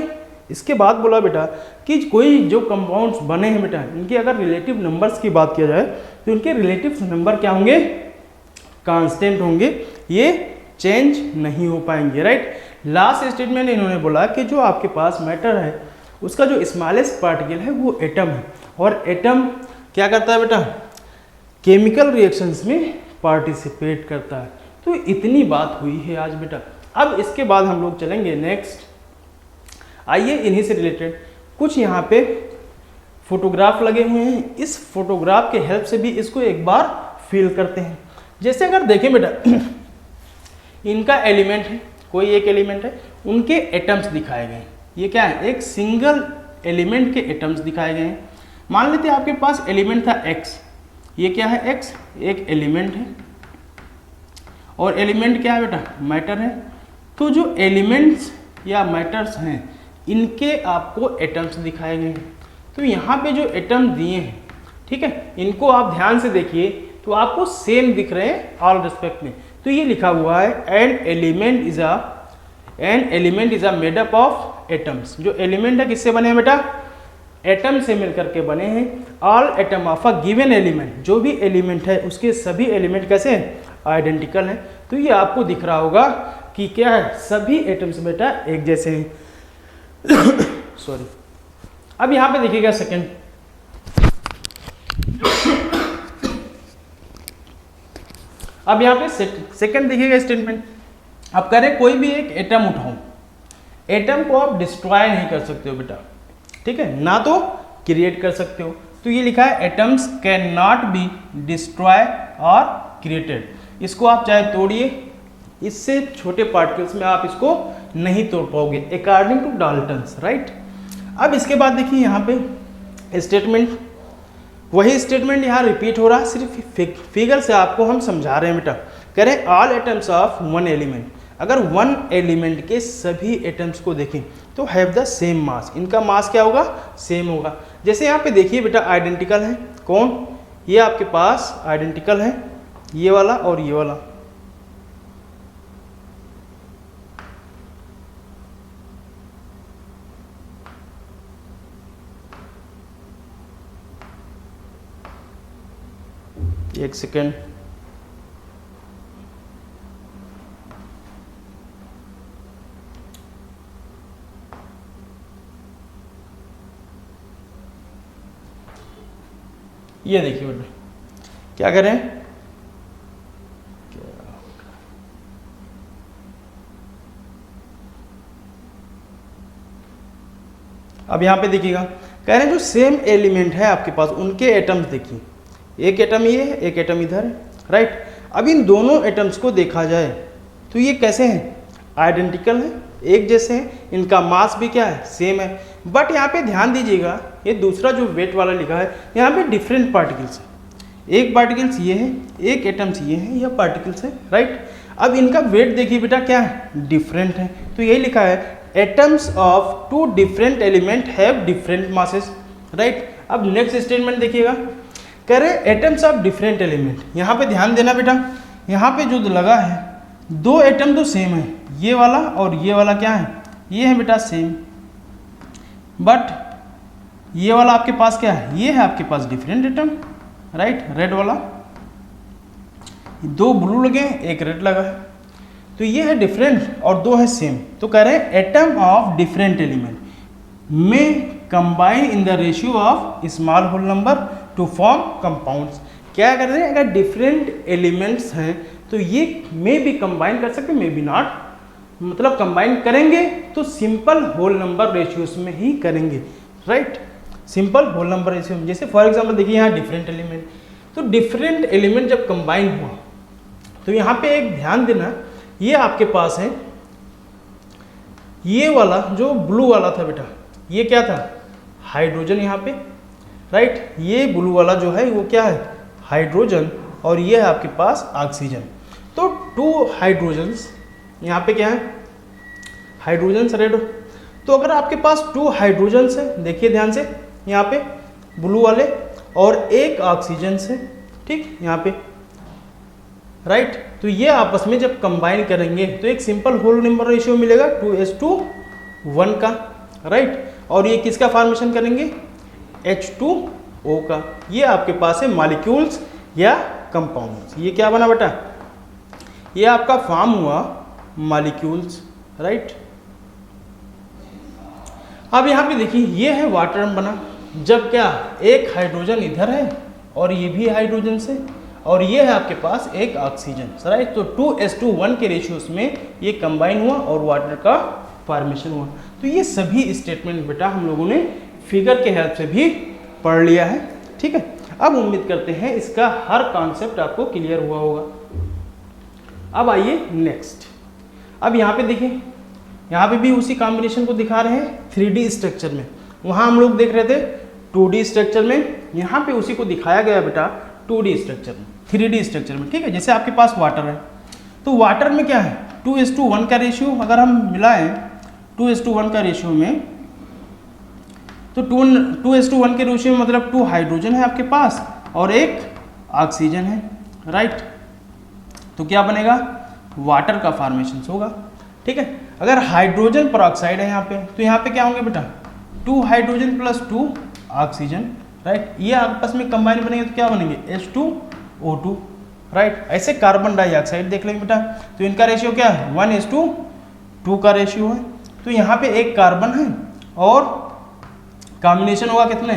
इसके बाद बोला बेटा कि कोई जो कंपाउंड्स बने हैं बेटा इनके अगर रिलेटिव नंबर्स की बात किया जाए तो इनके रिलेटिव नंबर क्या होंगे, कांस्टेंट होंगे, ये चेंज नहीं हो पाएंगे, राइट। लास्ट स्टेटमेंट इन्होंने बोला कि जो आपके पास मैटर है उसका जो स्मॉलेस्ट पार्टिकल है वो एटम है, और एटम क्या करता है बेटा, केमिकल रिएक्शंस में पार्टिसिपेट करता है। तो इतनी बात हुई है आज बेटा। अब इसके बाद हम लोग चलेंगे नेक्स्ट। आइए इन्हीं से रिलेटेड कुछ यहाँ पे फोटोग्राफ लगे हुए हैं, इस फोटोग्राफ के हेल्प से भी इसको एक बार फील करते हैं। जैसे अगर देखें बेटा इनका एलिमेंट है, कोई एक एलिमेंट है, उनके एटम्स दिखाए गए हैं। ये क्या है, एक सिंगल एलिमेंट के एटम्स दिखाए गए हैं। मान लेते हैं आपके पास एलिमेंट था x, ये क्या है x, एक एलिमेंट है, और एलिमेंट क्या है बेटा, मैटर है। तो जो एलिमेंट्स या मैटर्स हैं इनके आपको एटम्स दिखाए गए हैं। तो यहाँ पे जो एटम दिए हैं, ठीक है, इनको आप ध्यान से देखिए तो आपको सेम दिख रहे हैं ऑल रिस्पेक्ट में। तो ये लिखा हुआ है an element is a made up of atoms. जो एलिमेंट है किससे बने हैं बेटा, एटम से मिलकर के बने हैं। All atom of a given element, जो भी एलिमेंट है उसके सभी एलिमेंट कैसे हैं, आइडेंटिकल हैं। तो ये आपको दिख रहा होगा कि क्या है, सभी एटम्स बेटा एक जैसे हैं। सॉरी। अब यहाँ पे देखिएगा सेकंड, अब यहाँ पे सेकंड देखिएगा स्टेटमेंट। अब कह रहे कोई भी एक एटम उठाओ, एटम को आप डिस्ट्रॉय नहीं कर सकते हो बेटा, ठीक है, ना तो क्रिएट कर सकते हो। तो ये लिखा है atoms can not be destroy और क्रिएटेड। इसको आप चाहे तोड़िए, इससे छोटे पार्टिकल्स में आप इसको नहीं तोड़ पाओगे अकॉर्डिंग टू डाल्टन्स, राइट। अब इसके बाद देखिए यहाँ पे स्टेटमेंट, वही स्टेटमेंट यहाँ रिपीट हो रहा है, सिर्फ फिगर से आपको हम समझा रहे हैं बेटा। कह रहे हैं all atoms of one element, अगर वन एलिमेंट के सभी एटम्स को देखें तो हैव द सेम मास, इनका मास क्या होगा, सेम होगा। जैसे यहाँ पे देखिए बेटा आइडेंटिकल है, कौन, ये आपके पास आइडेंटिकल है, ये वाला और ये वाला। एक सेकेंड, ये देखिए बेटा क्या करें, अब यहाँ पे देखिएगा कह रहे हैं जो सेम एलिमेंट है आपके पास उनके एटम्स देखिए, एक एटम ये है, एक एटम इधर है, राइट। अब इन दोनों एटम्स को देखा जाए तो ये कैसे हैं, आइडेंटिकल है, एक जैसे हैं, इनका मास भी क्या है, सेम है। बट यहाँ पे ध्यान दीजिएगा ये दूसरा जो वेट वाला लिखा है यहाँ पे डिफरेंट पार्टिकल्स है, एक पार्टिकल्स ये है, एक एटम्स ये है, यह पार्टिकल्स है, राइट। अब इनका वेट देखिए बेटा क्या है, डिफरेंट है, तो यही लिखा है atoms of two different element have different masses, right. अब नेक्स्ट स्टेटमेंट देखिएगा कह रहे एटम्स ऑफ डिफरेंट एलिमेंट, यहाँ पे ध्यान देना बेटा, यहाँ पे जो लगा है दो एटम तो सेम है, ये वाला और ये वाला क्या है, ये है बेटा सेम, बट ये वाला आपके पास क्या है, ये है आपके पास डिफरेंट एटम, राइट। रेड वाला, दो ब्लू लगे एक रेड लगा है, तो ये है डिफरेंट और दो है सेम, तो कह रहे हैं एटम ऑफ डिफरेंट एलिमेंट में combine in the ratio of small whole number to form compounds. क्या कर रहे हैं, अगर डिफरेंट एलिमेंट्स हैं तो ये मे भी कंबाइन कर सकते, मे बी नॉट, मतलब कंबाइन करेंगे तो सिंपल होल नंबर रेशियोस में ही करेंगे, right. Simple whole number ratio में, जैसे फॉर एग्जांपल देखिए यहाँ डिफरेंट एलिमेंट, तो डिफरेंट एलिमेंट जब कंबाइन हुआ तो यहाँ पे एक ध्यान देना, ये आपके पास है ये वाला जो ब्लू वाला था बेटा, ये क्या था, हाइड्रोजन यहाँ पे, राइट। ये ब्लू वाला जो है वो क्या है, हाइड्रोजन, और ये है आपके पास ऑक्सीजन। तो टू हाइड्रोजन्स यहाँ पे क्या है, हाइड्रोजन्स रेड। तो अगर आपके पास टू हाइड्रोजन्स है, देखिए ध्यान से यहाँ पे ब्लू वाले, और एक ऑक्सीजन से, ठीक यहाँ पे, राइट। तो ये आपस में जब कंबाइन करेंगे तो एक सिंपल होल नंबर रेशियो मिलेगा 2:1 का, राइट। और ये किसका फॉर्मेशन करेंगे, H2O का। ये आपके पास है मॉलिक्यूल्स या कंपाउंड्स। ये क्या बना बेटा, ये आपका फॉर्म हुआ मॉलिक्यूल्स, राइट। अब यहाँ पे देखिए ये है वाटर बना, जब क्या एक हाइड्रोजन इधर है और ये भी हाइड्रोजन से, और ये है आपके पास एक ऑक्सीजन, राइट। तो 2:1 के रेशियोस में ये कंबाइन हुआ और वाटर का फॉर्मेशन हुआ। तो ये सभी स्टेटमेंट बेटा हम लोगों ने फिगर के हेल्प से भी पढ़ लिया है, ठीक है। अब उम्मीद करते हैं इसका हर कॉन्सेप्ट आपको क्लियर हुआ होगा। अब आइए नेक्स्ट, अब यहाँ पे देखिए, यहाँ पे भी उसी कॉम्बिनेशन को दिखा रहे हैं 3D स्ट्रक्चर में। वहाँ हम लोग देख रहे थे 2D स्ट्रक्चर में, यहाँ पे उसी को दिखाया गया बेटा 2D स्ट्रक्चर में, 3D स्ट्रक्चर में, ठीक है। जैसे आपके पास वाटर है, तो वाटर में क्या है 2:1 का रेशियो, अगर हम मिलाएं 2:1 का रेशियो में, तो 2:1 के रेशियो में मतलब 2 हाइड्रोजन है आपके पास और एक ऑक्सीजन है, राइट। तो क्या बनेगा, वाटर का फॉर्मेशन होगा, ठीक है। अगर हाइड्रोजन परऑक्साइड है यहाँ पे, तो यहाँ पे क्या होंगे बेटा 2 हाइड्रोजन प्लस 2 ऑक्सीजन, राइट। ये आपस में कंबाइन बनेंगे तो क्या बनेंगे H2O2, राइट। ऐसे कार्बन डाइऑक्साइड देख लेंगे बेटा, तो इनका रेशियो क्या है 1:2 का रेशियो है। तो यहाँ पे एक कार्बन है और कॉम्बिनेशन होगा कितने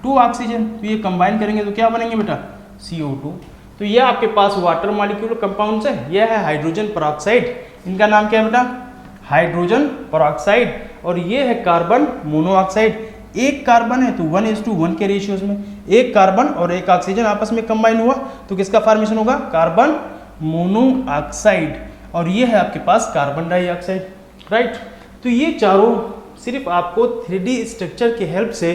2 ऑक्सीजन, तो ये कंबाइन करेंगे तो क्या बनेंगे बेटा CO2। तो ये आपके पास वाटर मॉलिक्यूल कंपाउंड्स है, ये है हाइड्रोजन परऑक्साइड, इनका नाम क्या है बेटा हाइड्रोजन परऑक्साइड, और ये है कार्बन मोनोऑक्साइड। एक कार्बन है तो 1:1 के रेशियोज में, एक कार्बन और एक ऑक्सीजन आपस में कंबाइन हुआ तो किसका फॉर्मेशन होगा, कार्बन मोनोऑक्साइड, और ये है आपके पास कार्बन डाइऑक्साइड, राइट। तो ये चारों सिर्फ आपको 3D स्ट्रक्चर की हेल्प से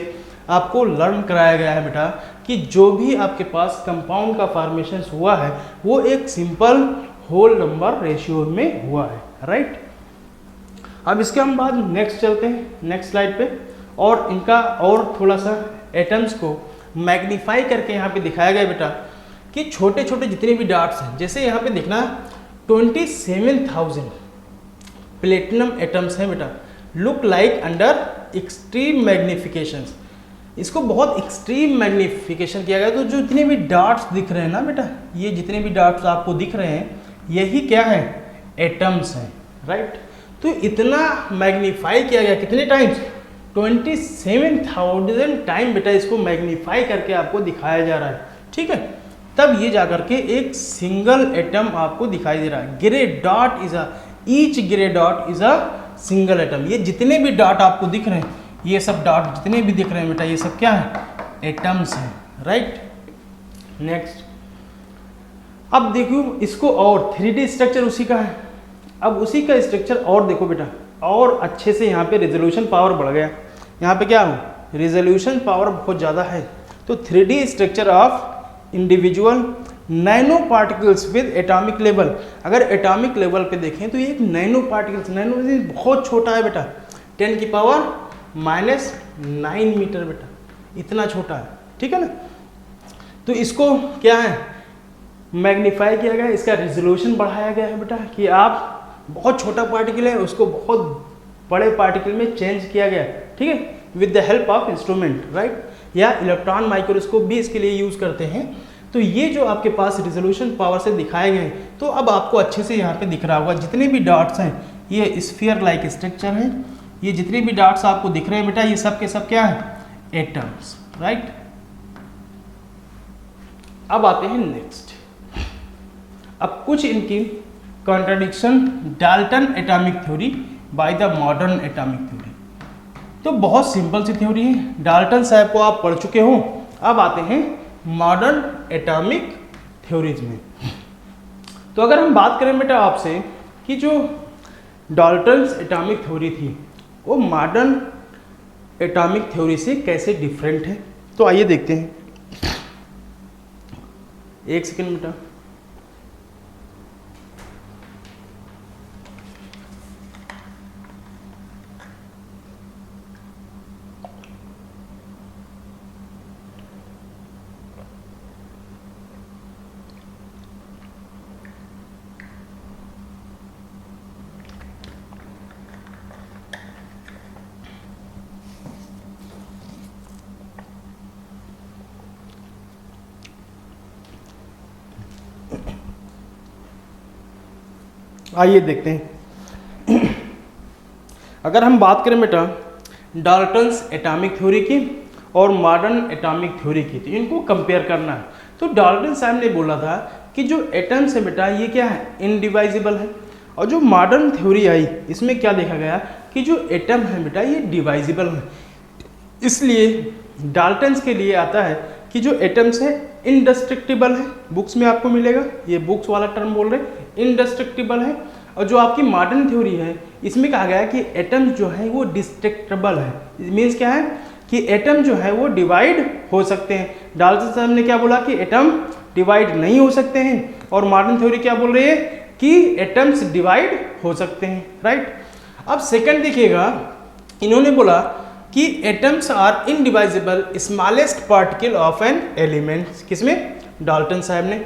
आपको लर्न कराया गया है बेटा, कि जो भी आपके पास कंपाउंड का फॉर्मेशन हुआ है वो एक सिंपल होल नंबर रेशियो में हुआ है, राइट। अब इसके हम बाद नेक्स्ट चलते हैं, नेक्स्ट स्लाइड पे, और इनका और थोड़ा सा एटम्स को मैग्नीफाई करके यहाँ पे दिखाया गया बेटा, कि छोटे छोटे जितने भी डॉट्स हैं, जैसे यहाँ पे देखना 27,000 प्लेटिनम एटम्स हैं बेटा, लुक लाइक अंडर एक्सट्रीम मैग्निफिकेशंस। इसको बहुत एक्सट्रीम मैग्नीफिकेशन किया गया। तो जो जितने भी डॉट्स दिख रहे हैं ना बेटा, ये जितने भी डॉट्स आपको दिख रहे हैं यही क्या है, एटम्स हैं, राइट। तो इतना मैग्नीफाई किया गया, कितने टाइम्स, 27,000 टाइम बेटा इसको मैग्नीफाई करके आपको दिखाया जा रहा है, ठीक है। तब ये जाकर के एक सिंगल एटम आपको दिखाई दे रहा है। Grey dot is each grey dot is a single atom. ये जितने भी डॉट आपको दिख रहे हैं, ये सब डॉट जितने भी दिख रहे हैं बेटा, ये सब क्या है, एटम्स हैं, राइट। नेक्स्ट, अब देखो इसको और 3D स्ट्रक्चर उसी का है। अब उसी का स्ट्रक्चर और देखो बेटा, और अच्छे से यहाँ पे रेजोल्यूशन पावर बढ़ गया। यहाँ पे क्या हो, रेजोल्यूशन पावर बहुत ज़्यादा है। तो 3D structure of individual nano particles with atomic level. अगर एटॉमिक लेवल पे देखें तो ये एक नैनो पार्टिकल्स, नैनो बहुत छोटा है बेटा, 10 की पावर -9 मीटर बेटा, इतना छोटा है, ठीक है ना। तो इसको क्या है, मैग्नीफाई किया गया, इसका रेजोल्यूशन बढ़ाया गया है बेटा, कि आप बहुत छोटा पार्टिकल है उसको बहुत बड़े पार्टिकल में चेंज किया गया, ठीक है, with the help of instrument, right. या इलेक्ट्रॉन माइक्रोस्कोप भी इसके लिए यूज़ करते हैं। तो ये जो आपके पास रेजोल्यूशन पावर से दिखाए गए, तो अब आपको अच्छे से यहाँ पे दिख रहा होगा जितने भी डॉट्स हैं, ये स्फीयर लाइक स्ट्रक्चर है। ये जितने भी डॉट्स आपको दिख रहे हैं बेटा, ये सब के सब क्या है, एटम्स, राइट। अब आते हैं नेक्स्ट, अब कुछ इनकी contradiction Dalton atomic theory by the modern atomic theory. तो बहुत सिंपल सी थ्योरी है, डाल्टन साहब को आप पढ़ चुके हो। अब आते हैं मॉडर्न एटॉमिक थ्योरीज में। तो अगर हम बात करें बेटा आपसे कि जो डाल्टन्स एटॉमिक थ्योरी थी वो मॉडर्न एटॉमिक थ्योरी से कैसे डिफरेंट है, तो आइए देखते हैं। एक सेकेंड बेटा, आइए देखते हैं। अगर हम बात करें बेटा डाल्टन्स एटॉमिक थ्योरी की और मॉडर्न एटॉमिक थ्योरी की, तो इनको कंपेयर करना है। तो डाल्टन साहब ने बोला था कि जो एटम्स है बेटा ये क्या है, इनडिवाइजिबल है। और जो मॉडर्न थ्योरी आई इसमें क्या देखा गया कि जो एटम है बेटा ये डिवाइजिबल है। इसलिए डाल्टन्स के लिए आता है कि जो एटम्स है इनडेस्ट्रक्टिबल है, बुक्स में आपको मिलेगा, ये बुक्स वाला टर्म बोल रहे हैं, इनडेस्ट्रक्टिबल है। और जो आपकी मॉडर्न थ्योरी है इसमें कहा गया है कि एटम्स जो है वो डिस्ट्रक्टेबल है। मीन्स क्या है कि एटम जो है वो डिवाइड हो सकते हैं। डाल्टन साहब ने क्या बोला कि एटम डिवाइड नहीं हो सकते हैं, और मॉडर्न थ्योरी क्या बोल रही है कि एटम्स डिवाइड हो सकते हैं, राइट। अब सेकंड देखिएगा, इन्होंने बोला कि atoms are indivisible smallest particle of an element. किसमें, डाल्टन साहब ने।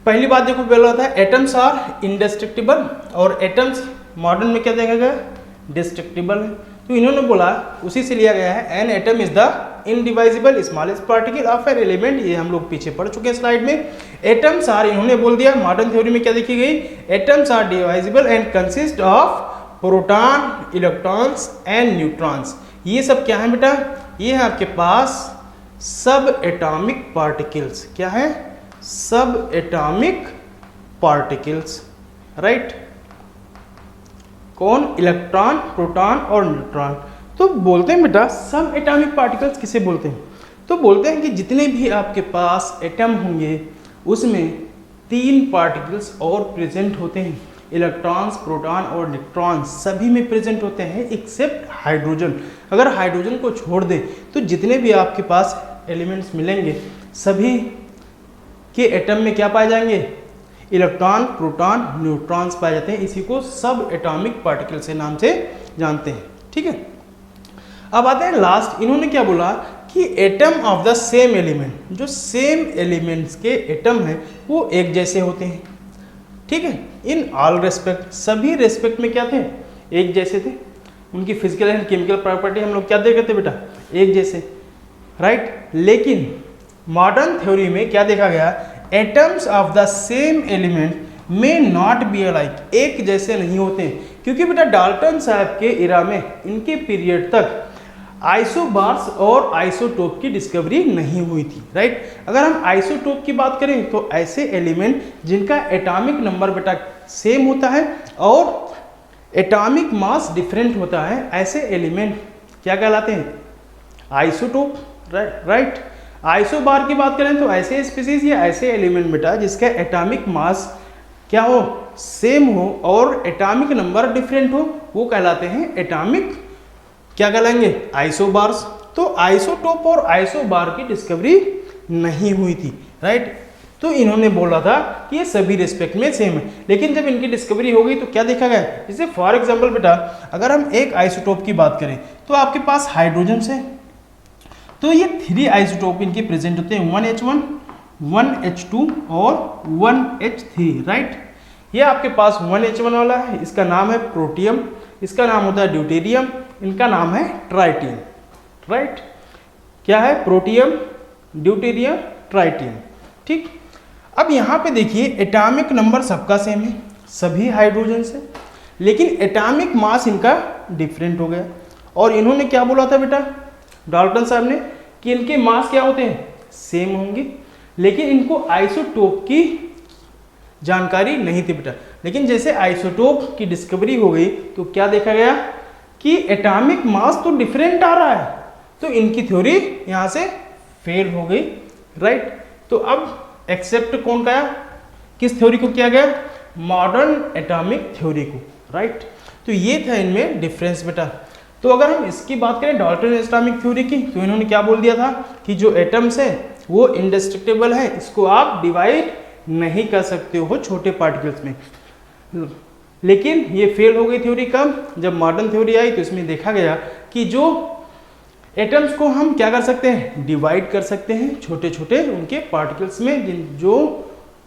पहली बात देखो बोला था एटम्स आर इंडेस्ट्रक्टिबल, और एटम्स मॉडर्न में क्या देखा गया, डिस्ट्रक्टिबल है। तो इन्होंने बोला उसी से लिया गया है, an atom is the indivisible smallest particle of an element. ये हम लोग पीछे पढ़ चुके हैं स्लाइड में। एटम्स आर, इन्होंने बोल दिया मॉडर्न थ्योरी में क्या देखी गई, atoms are divisible and consist of proton, electrons and neutrons. ये सब क्या है बेटा, ये है आपके पास सब एटॉमिक पार्टिकल्स। क्या है, सब एटॉमिक पार्टिकल्स, राइट। कौन, इलेक्ट्रॉन, प्रोटॉन और न्यूट्रॉन। तो बोलते हैं बेटा सब एटॉमिक पार्टिकल्स किसे बोलते हैं, तो बोलते हैं कि जितने भी आपके पास एटम होंगे उसमें 3 पार्टिकल्स और प्रेजेंट होते हैं। इलेक्ट्रॉन्स, प्रोटॉन और न्यूट्रॉन्स सभी में प्रेजेंट होते हैं एक्सेप्ट हाइड्रोजन। अगर हाइड्रोजन को छोड़ दें तो जितने भी आपके पास एलिमेंट्स मिलेंगे सभी के एटम में क्या पाए जाएंगे, इलेक्ट्रॉन, प्रोटॉन, न्यूट्रॉन्स पाए जाते हैं। इसी को सब एटॉमिक पार्टिकल से नाम से जानते हैं, ठीक है। अब आते हैं लास्ट, इन्होंने क्या बोला कि atom of the same element, जो सेम एलिमेंट्स के एटम हैं वो एक जैसे होते हैं, ठीक है। इन ऑल रेस्पेक्ट, सभी रेस्पेक्ट में क्या थे, एक जैसे थे। उनकी फिजिकल एंड केमिकल प्रॉपर्टी हम लोग क्या देखते थे बेटा, एक जैसे। राइट। लेकिन मॉडर्न थ्योरी में क्या देखा गया, atoms of the same element में नॉट बी अलाइक, एक जैसे नहीं होते हैं, क्योंकि बेटा डाल्टन साहब के इरा में, इनके पीरियड तक आइसोबार्स और आइसोटोप की डिस्कवरी नहीं हुई थी, राइट। अगर हम आइसोटोप की बात करें तो ऐसे एलिमेंट जिनका एटॉमिक नंबर बेटा सेम होता है और एटॉमिक मास डिफरेंट होता है, ऐसे एलिमेंट क्या कहलाते हैं, आइसोटोप, राइट। आइसोबार की बात करें तो ऐसे स्पीसीज या ऐसे एलिमेंट बेटा जिसका एटॉमिक मास क्या हो, सेम हो और एटॉमिक नंबर डिफरेंट हो, वो कहलाते हैं एटॉमिक, क्या कहलाएंगे, आइसोबार्स। तो आइसोटोप और आइसोबार की डिस्कवरी नहीं हुई थी, राइट। तो इन्होंने बोला था कि ये सभी रिस्पेक्ट में सेम है, लेकिन जब इनकी डिस्कवरी हो गई तो क्या देखा गया, जैसे फॉर एग्जांपल बेटा अगर हम एक आइसोटोप की बात करें तो आपके पास हाइड्रोजन है, तो ये 3 आइसोटोप इनके प्रेजेंट होते हैं, 1H1, 1H2 और 1H3, राइट। ये आपके पास 1H1 वाला है, इसका नाम है प्रोटियम, इसका नाम होता है ड्यूटेरियम, इनका नाम है ट्राइटियम, राइट। क्या है, प्रोटियम, ड्यूटेरियम, ट्राइटियम, ठीक। अब यहाँ पे देखिए एटॉमिक नंबर सबका सेम है, सभी हाइड्रोजन से, लेकिन एटॉमिक मास इनका डिफरेंट हो गया। और इन्होंने क्या बोला था बेटा डाल्टन साहब ने कि इनके मास क्या होते हैं, सेम होंगे, लेकिन इनको आइसोटोप की जानकारी नहीं थी बेटा। लेकिन जैसे आइसोटोप की डिस्कवरी हो गई तो क्या देखा गया कि एटॉमिक मास तो डिफरेंट आ रहा है, तो इनकी थ्योरी यहाँ से फेल हो गई, राइट। तो अब एक्सेप्ट कौन किया, किस थ्योरी को किया गया, मॉडर्न एटॉमिक थ्योरी को, राइट। तो ये था इनमें डिफरेंस बेटा। तो अगर हम इसकी बात करें डाल्टन एटॉमिक थ्योरी की, तो इन्होंने क्या बोल दिया था कि जो एटम्स है वो इंडेस्ट्रक्टिबल है, इसको आप डिवाइड नहीं कर सकते हो छोटे पार्टिकल्स में। लेकिन ये फेल हो गई थ्योरी कब, जब मॉडर्न थ्योरी आई, तो इसमें देखा गया कि जो एटम्स को हम क्या कर सकते हैं, डिवाइड कर सकते हैं छोटे छोटे उनके पार्टिकल्स में,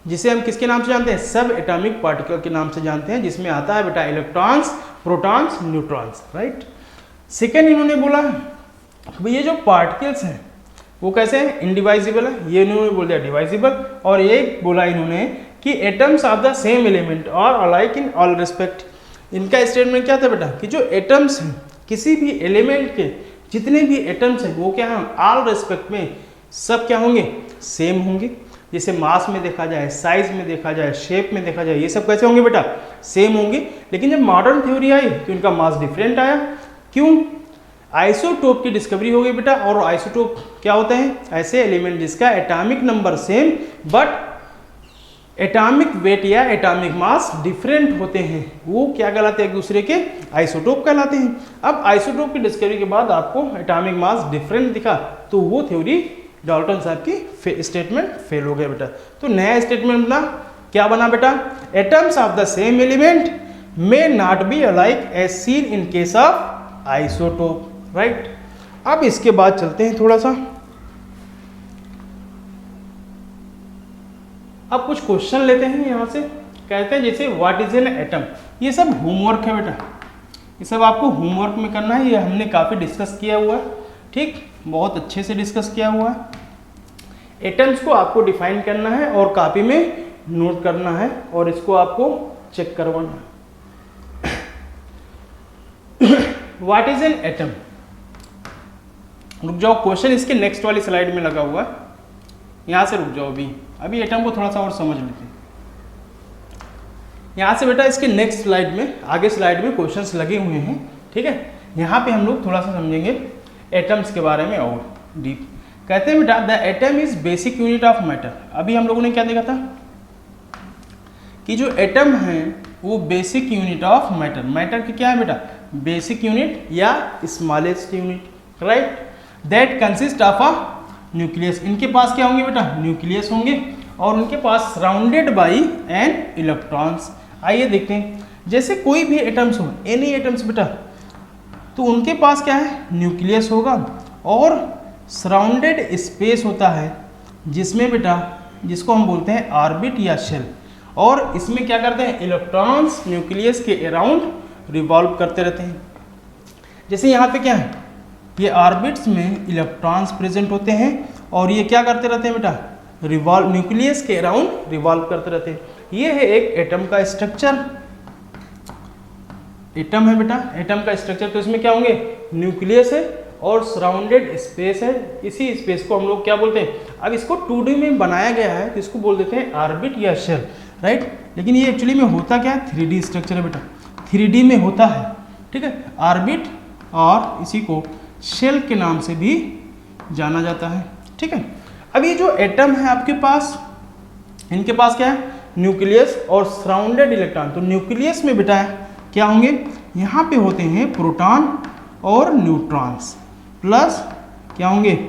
जिसे हम किसके नाम से जानते हैं, सब एटॉमिक पार्टिकल के नाम से जानते हैं, जिसमें आता है बेटा electrons, protons, neutrons, right. Second इन्होंने बोला ये जो पार्टिकल्स हैं वो कैसे हैं, इनडिवाइजिबल है, ये इन्होंने बोल दिया डिवाइजिबल। और एक बोला इन्होंने कि atoms of the same element और अलाइक इन ऑल रिस्पेक्ट। इनका स्टेटमेंट क्या था बेटा कि जो एटम्स हैं किसी भी एलिमेंट के, जितने भी एटम्स हैं वो क्या हैं, ऑल रिस्पेक्ट में सब क्या होंगे, सेम होंगे। जैसे मास में देखा जाए, साइज में देखा जाए, शेप में देखा जाए, ये सब कैसे होंगे बेटा, सेम होंगे। लेकिन जब मॉडर्न थ्योरी आई तो इनका मास डिफरेंट आया, क्यों, आइसोटोप की डिस्कवरी हो गई बेटा। और आइसोटोप क्या होते हैं, ऐसे एलिमेंट जिसका atomic number same but atomic weight या एटॉमिक मास डिफरेंट होते हैं, वो क्या कहलाते हैं, एक दूसरे के आइसोटोप कहलाते हैं। अब आइसोटोप की डिस्कवरी के बाद आपको एटॉमिक मास डिफरेंट दिखा, तो वो थ्योरी डाल्टन साहब की स्टेटमेंट फेल हो गया बेटा। तो नया स्टेटमेंट बना, क्या बना बेटा, atoms of the same element may not be alike as seen in case of isotope, right. अब इसके बाद चलते हैं थोड़ा सा, अब कुछ क्वेश्चन लेते हैं यहाँ से। कहते हैं जैसे व्हाट इज एन एटम, ये सब होमवर्क है बेटा, ये सब आपको होमवर्क में करना है, ये हमने काफ़ी डिस्कस किया हुआ है, ठीक, बहुत अच्छे से डिस्कस किया हुआ है। एटम्स को आपको डिफाइन करना है और कॉपी में नोट करना है और इसको आपको चेक करवाना है। व्हाट इज एन एटम, रुक जाओ, क्वेश्चन इसके नेक्स्ट वाली स्लाइड में लगा हुआ है, यहाँ से रुक जाओ, अभी एटम को थोड़ा सा और समझ लेते हैं। यहाँ से बेटा इसके नेक्स्ट स्लाइड में, आगे स्लाइड में क्वेश्चंस लगे हुए हैं, ठीक है। यहाँ पे हम लोग थोड़ा सा समझेंगे एटम्स के बारे में और डीप। कहते हैं बेटा the atom is basic unit of matter. अभी हम लोगों ने क्या देखा था कि जो एटम है वो basic unit of matter, matter की क्या है बेटा, बेसिक यूनिट या smallest unit, right, that consist of a nucleus. इनके पास क्या होंगे बेटा, न्यूक्लियस होंगे और उनके पास सराउंडेड बाई एन इलेक्ट्रॉन्स। आइए देखते हैं, जैसे कोई भी एटम्स हो, एनी एटम्स बेटा, तो उनके पास क्या है, न्यूक्लियस होगा और सराउंडेड स्पेस होता है जिसमें बेटा, जिसको हम बोलते हैं ऑर्बिट या शेल, और इसमें क्या करते हैं, इलेक्ट्रॉन्स न्यूक्लियस के अराउंड रिवॉल्व करते रहते हैं। जैसे यहाँ पे क्या है, ये ऑर्बिट्स में इलेक्ट्रॉन्स प्रेजेंट होते हैं और ये क्या करते रहते हैं बेटा, रिवॉल्व, न्यूक्लियस के अराउंड रिवॉल्व करते रहते हैं। ये है एक एटम का स्ट्रक्चर, एटम है बेटा, एटम का स्ट्रक्चर। तो इसमें क्या होंगे, न्यूक्लियस है और सराउंडेड स्पेस है। इसी स्पेस को हम लोग क्या बोलते हैं, अब इसको 2D में बनाया गया है तो इसको बोल देते हैं ऑर्बिट या शेल, राइट। लेकिन ये एक्चुअली में होता क्या है, 3D स्ट्रक्चर है बेटा, 3D में होता है, ठीक है, ऑर्बिट, और इसी को शेल के नाम से भी जाना जाता है, ठीक है। अब ये जो एटम है आपके पास, इनके पास क्या है, न्यूक्लियस और सराउंडेड इलेक्ट्रॉन। तो न्यूक्लियस में बेटा क्या होंगे, यहाँ पे होते हैं प्रोटॉन और न्यूट्रॉन्स, प्लस क्या होंगे,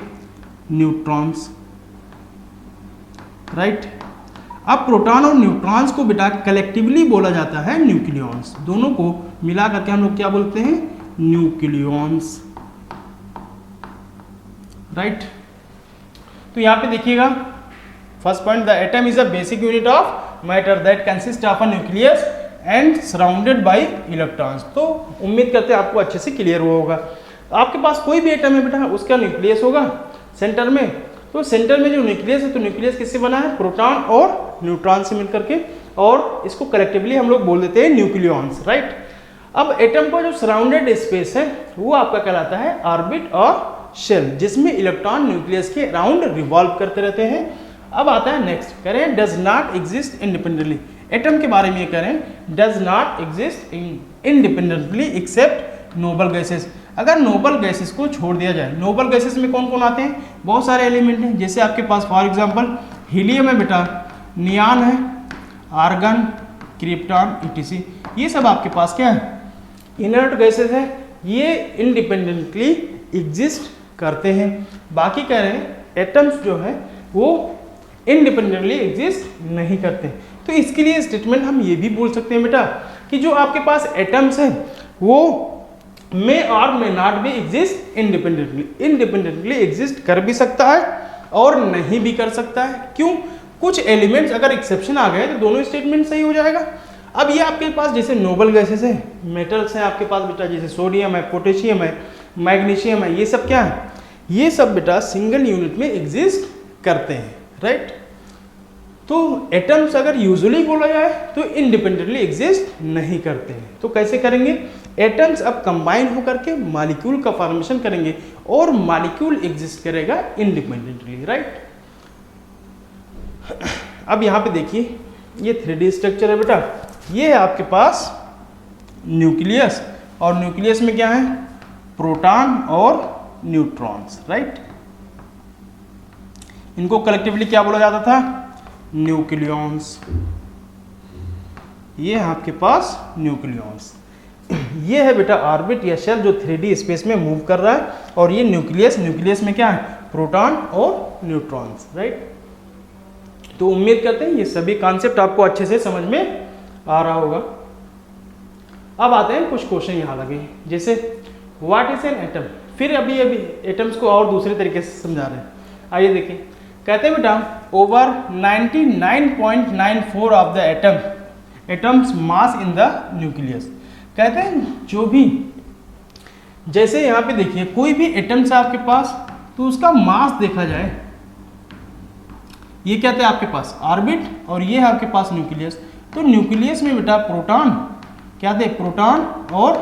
न्यूट्रॉन्स, राइट। अब प्रोटॉन और न्यूट्रॉन्स को बेटा कलेक्टिवली बोला जाता है न्यूक्लियॉन्स। दोनों को मिला करके हम लोग क्या बोलते हैं, न्यूक्लियॉन्स, राइट। तो यहाँ पे देखिएगा, first point, the atom is a basic unit of matter that consist of a nucleus and surrounded by electrons. तो उम्मीद करते हैं आपको अच्छे से क्लियर हुआ होगा। आपके पास कोई भी एटम है बेटा, उसका न्यूक्लियस होगा सेंटर में, तो सेंटर में जो न्यूक्लियस है, तो न्यूक्लियस किससे बना है, प्रोटॉन और न्यूट्रॉन से मिलकर के, और इसको कलेक्टिवली हम लोग बोल देते हैं न्यूक्लियॉन्स, राइट। अब एटम का जो सराउंडेड स्पेस है वो आपका कहलाता है ऑर्बिट और शेल, जिसमें इलेक्ट्रॉन न्यूक्लियस के अराउंड रिवॉल्व करते रहते हैं। अब आता है नेक्स्ट, करें does not exist independently. Atom के बारे में करें, does not exist independently except noble gases. अगर नोबल गैसेस को छोड़ दिया जाए, नोबल गैसेस में कौन कौन आते हैं, बहुत सारे एलिमेंट हैं, जैसे आपके पास फॉर एग्जांपल हीलियम है बेटा, नियॉन है, आर्गन, क्रिप्टॉन, ईटीसी, ये सब आपके पास क्या है, इनर्ट गैसेस है, ये इंडिपेंडेंटली एग्जिस्ट करते हैं। बाकी कह रहे हैं एटम्स जो है वो इंडिपेंडेंटली एग्जिस्ट नहीं करते। तो इसके लिए स्टेटमेंट हम ये भी बोल सकते हैं बेटा कि जो आपके पास एटम्स हैं वो मे और मे नॉट भी एग्जिस्ट इंडिपेंडेंटली, इंडिपेंडेंटली एग्जिस्ट कर भी सकता है और नहीं भी कर सकता है। क्यों, कुछ एलिमेंट्स अगर एक्सेप्शन आ गए तो दोनों स्टेटमेंट सही हो जाएगा। अब ये आपके पास जैसे नोबल गैसेस है, मेटल्स हैं आपके पास बेटा, जैसे सोडियम है, पोटेशियम है, मैग्नीशियम है, ये सब क्या है, ये सब बेटा सिंगल यूनिट में एग्जिस्ट करते हैं, राइट। तो एटम्स अगर यूजुअली बोला जाए तो इंडिपेंडेंटली एग्जिस्ट नहीं करते हैं। तो कैसे करेंगे, एटम्स अब कंबाइन होकर के मॉलिक्यूल का फॉर्मेशन करेंगे और मॉलिक्यूल एग्जिस्ट करेगा इंडिपेंडेंटली, राइट। अब यहाँ पे देखिए, ये 3D स्ट्रक्चर है बेटा, ये है आपके पास न्यूक्लियस, और न्यूक्लियस में क्या है, प्रोटॉन और न्यूट्रॉन्स, राइट। इनको कलेक्टिवली क्या बोला जाता था, न्यूक्लियॉन्स। ये है आपके पास न्यूक्लियॉन्स। ये है बेटा ऑर्बिट या शेल जो 3D स्पेस में मूव कर रहा है, और ये न्यूक्लियस, न्यूक्लियस में क्या है, प्रोटॉन और न्यूट्रॉन्स, राइट। तो उम्मीद करते हैं ये सभी कॉन्सेप्ट आपको अच्छे से समझ में आ रहा होगा। अब आते हैं कुछ क्वेश्चन यहाँ लगे, जैसे व्हाट इज एन एटम। फिर अभी एटम्स को और दूसरे तरीके से समझा रहे हैं। आइए देखिए, कहते हैं बेटा over 99.94 of the atoms mass in the nucleus. कहते हैं जो भी, जैसे यहाँ पे देखिए कोई भी एटम्स है आपके पास, तो उसका मास देखा जाए, ये क्या था आपके पास ऑर्बिट, और ये है आपके पास न्यूक्लियस। तो न्यूक्लियस में बेटा प्रोटॉन क्या थे, प्रोटॉन और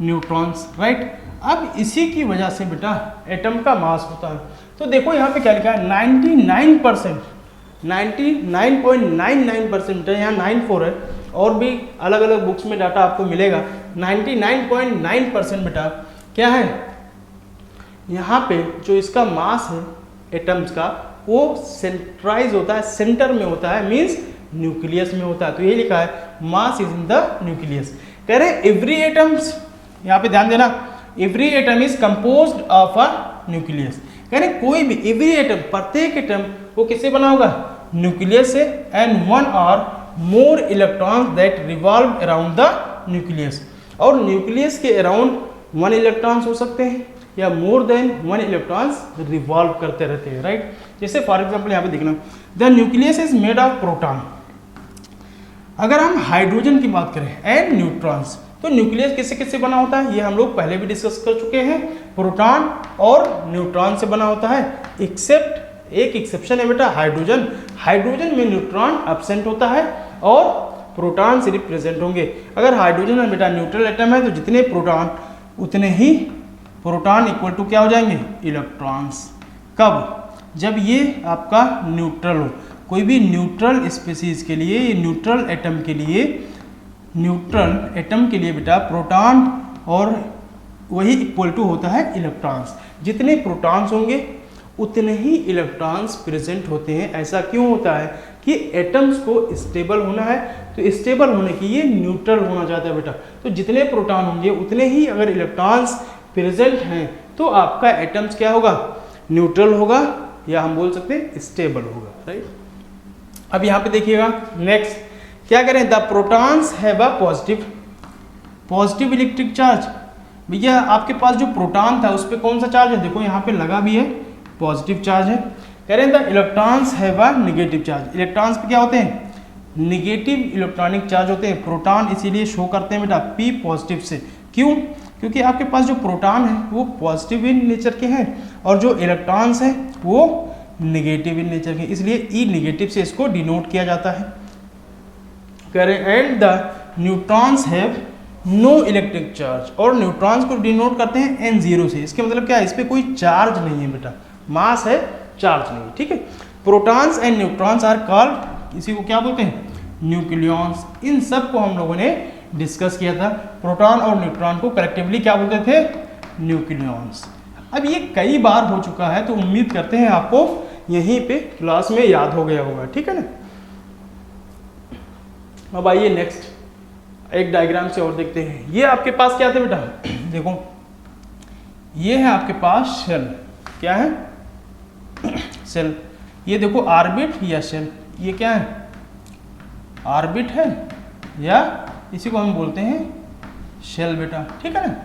न्यूट्रॉन्स, राइट। अब इसी की वजह से बेटा एटम का मास होता है। तो देखो यहाँ पे क्या लिखा है, 99%, 99.99%, यहाँ 94 है, और भी अलग अलग बुक्स में डाटा आपको मिलेगा। 99.9% बेटा क्या है, यहाँ पे जो इसका मास है एटम्स का, वो सेंट्राइज होता है, सेंटर में होता है, मीन्स न्यूक्लियस में होता है। तो ये लिखा है mass is in the nucleus. कह रहे एवरी एटम्स, यहाँ पे ध्यान देना, every atom is composed of a nucleus. कह रहे कोई भी एवरी एटम, प्रत्येक एटम वो किससे बना होगा, न्यूक्लियस से, एंड वन और मोर electrons that revolve around the nucleus. और न्यूक्लियस के अराउंड 1 इलेक्ट्रॉन्स हो सकते हैं या मोर देन 1 इलेक्ट्रॉन्स रिवॉल्व करते रहते हैं, राइट। जैसे फॉर एग्जांपल यहाँ पे देखना, the nucleus is made of proton. अगर हम हाइड्रोजन की बात करें एंड न्यूट्रॉन्स, तो न्यूक्लियस किससे किससे बना होता है, ये हम लोग पहले भी डिस्कस कर चुके हैं, प्रोटॉन और न्यूट्रॉन से बना होता है, एक्सेप्ट एक एक्सेप्शन है बेटा हाइड्रोजन। हाइड्रोजन में न्यूट्रॉन एब्सेंट होता है और प्रोटॉन सिर्फ प्रेजेंट होंगे। अगर हाइड्रोजन में बेटा न्यूट्रल एटम है तो जितने प्रोटॉन उतने ही प्रोटॉन इक्वल टू क्या हो जाएंगे, इलेक्ट्रॉन्स। कब, जब ये आपका न्यूट्रल हो। कोई भी न्यूट्रल स्पीसीज के लिए, न्यूट्रल एटम के लिए, न्यूट्रल एटम के लिए बेटा प्रोटॉन और वही इक्वल टू होता है इलेक्ट्रॉन्स। जितने प्रोटॉन्स होंगे उतने ही इलेक्ट्रॉन्स प्रेजेंट होते हैं। ऐसा क्यों होता है कि एटम्स को स्टेबल होना है, तो स्टेबल होने के लिए न्यूट्रल होना चाहता है बेटा। तो जितने प्रोटॉन होंगे उतने ही अगर इलेक्ट्रॉन्स प्रेजेंट हैं तो आपका एटम्स क्या होगा, न्यूट्रल होगा, या हम बोल सकते हैं स्टेबल होगा, राइट। अब यहाँ पे देखिएगा नेक्स्ट क्या करें, the protons have a positive electric charge. भैया आपके पास जो प्रोटॉन था उस पर कौन सा चार्ज है, देखो यहाँ पे लगा भी है, पॉजिटिव चार्ज है। कह रहे हैं the electrons have a negative charge. Electrons पे क्या होते हैं, नेगेटिव इलेक्ट्रॉनिक चार्ज होते हैं। प्रोटॉन इसीलिए शो करते हैं बेटा पी पॉजिटिव से। क्यों, क्योंकि आपके पास जो प्रोटॉन है वो पॉजिटिव इन नेचर के हैं और जो इलेक्ट्रॉन्स हैं वो नेगेटिव इन नेचर के, इसलिए ई नेगेटिव से इसको डिनोट किया जाता है। कह रहे हैं and the neutrons have no electric charge, और न्यूट्रॉन्स को डिनोट करते हैं N0 से। इसके मतलब क्या है, इस पर कोई चार्ज नहीं है बेटा, मास है, चार्ज नहीं, ठीक है। Protons and neutrons are called, इसी को क्या बोलते हैं, न्यूक्लियॉन्स। इन सब को हम लोगों ने डिस्कस किया था। प्रोटॉन और न्यूट्रॉन को कलेक्टिवली क्या बोलते थे, न्यूक्लियॉन्स। अब ये कई बार हो चुका है तो उम्मीद करते हैं आपको यहीं पे क्लास में याद हो गया होगा, ठीक है ना। अब आइए नेक्स्ट एक डायग्राम से और देखते हैं। ये आपके पास क्या थे बेटा, देखो ये है आपके पास शेल, क्या है, शेल। ये देखो ऑर्बिट या शेल, ये क्या है, ऑर्बिट है या इसी को हम बोलते हैं शेल बेटा, ठीक है ना।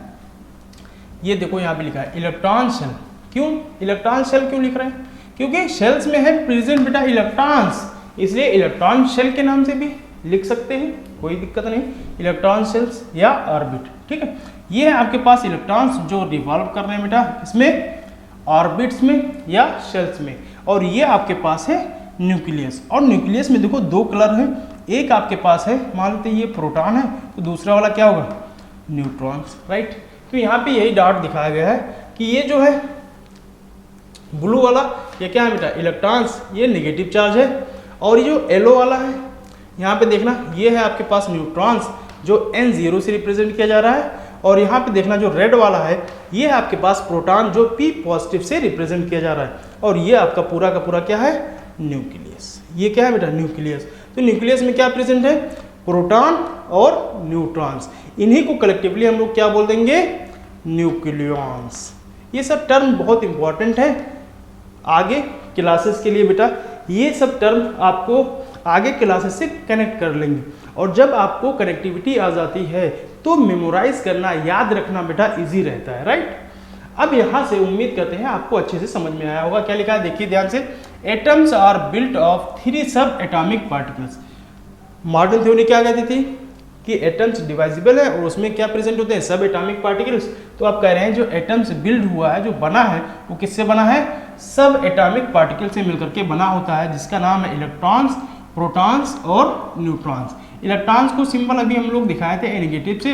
ये देखो यहाँ पे लिखा है इलेक्ट्रॉन शेल। क्यों इलेक्ट्रॉन शेल क्यों लिख रहे हैं, क्योंकि शेल्स में है प्रेजेंट बेटा इलेक्ट्रॉन्स, इसलिए इलेक्ट्रॉन शेल के नाम से भी लिख सकते हैं, कोई दिक्कत नहीं। इलेक्ट्रॉन शेल्स या ऑर्बिट, ठीक है। ये है आपके पास इलेक्ट्रॉन्स जो रिवॉल्व कर रहे हैं बेटा इसमें, ऑर्बिट्स में या शेल्स में। और ये आपके पास है न्यूक्लियस, और न्यूक्लियस में देखो दो कलर है, एक आपके पास है, मान लेते हैं ये प्रोटॉन है, तो दूसरा वाला क्या होगा, न्यूट्रॉन्स, राइट। तो यहाँ पे यही डॉट दिखाया गया है कि ये जो है ब्लू वाला ये क्या है बेटा, इलेक्ट्रॉन्स, ये नेगेटिव चार्ज है। और ये जो येलो वाला है यहाँ पे देखना, ये है आपके पास न्यूट्रॉन्स जो N0 से रिप्रेजेंट किया जा रहा है। और यहाँ पे देखना जो रेड वाला है ये है आपके पास प्रोटॉन जो P पॉजिटिव से रिप्रेजेंट किया जा रहा है। और ये आपका पूरा का पूरा क्या है, न्यूक्लियस। ये क्या है बेटा, न्यूक्लियस। तो न्यूक्लियस में क्या प्रेजेंट है, प्रोटॉन और न्यूट्रॉन्स, इन्हीं को कलेक्टिवली हम लोग क्या बोल देंगे, न्यूक्लियॉन्स। ये सब टर्म बहुत इंपॉर्टेंट है आगे क्लासेस के लिए बेटा, ये सब टर्म आपको आगे क्लासेस से कनेक्ट कर लेंगे। और जब आपको कनेक्टिविटी आ जाती है तो मेमोराइज करना, याद रखना बेटा इजी रहता है, राइट। अब यहाँ से उम्मीद करते हैं आपको अच्छे से समझ में आया होगा। क्या लिखा है देखिए ध्यान से, एटम्स आर बिल्ट ऑफ 3 सब एटॉमिक पार्टिकल्स। मॉडर्न थ्योरी क्या कहती थी कि एटम्स डिवाइजिबल है और उसमें क्या प्रेजेंट होते हैं, सब एटॉमिक पार्टिकल्स। तो आप कह रहे हैं जो एटम्स बिल्ड हुआ है, जो बना है, वो किससे बना है, सब एटॉमिक पार्टिकल से मिलकर के बना होता है, जिसका नाम है इलेक्ट्रॉन्स, प्रोटॉन्स और न्यूट्रॉन्स। इलेक्ट्रॉन्स को सिंबल अभी हम लोग दिखाए थे नेगेटिव से,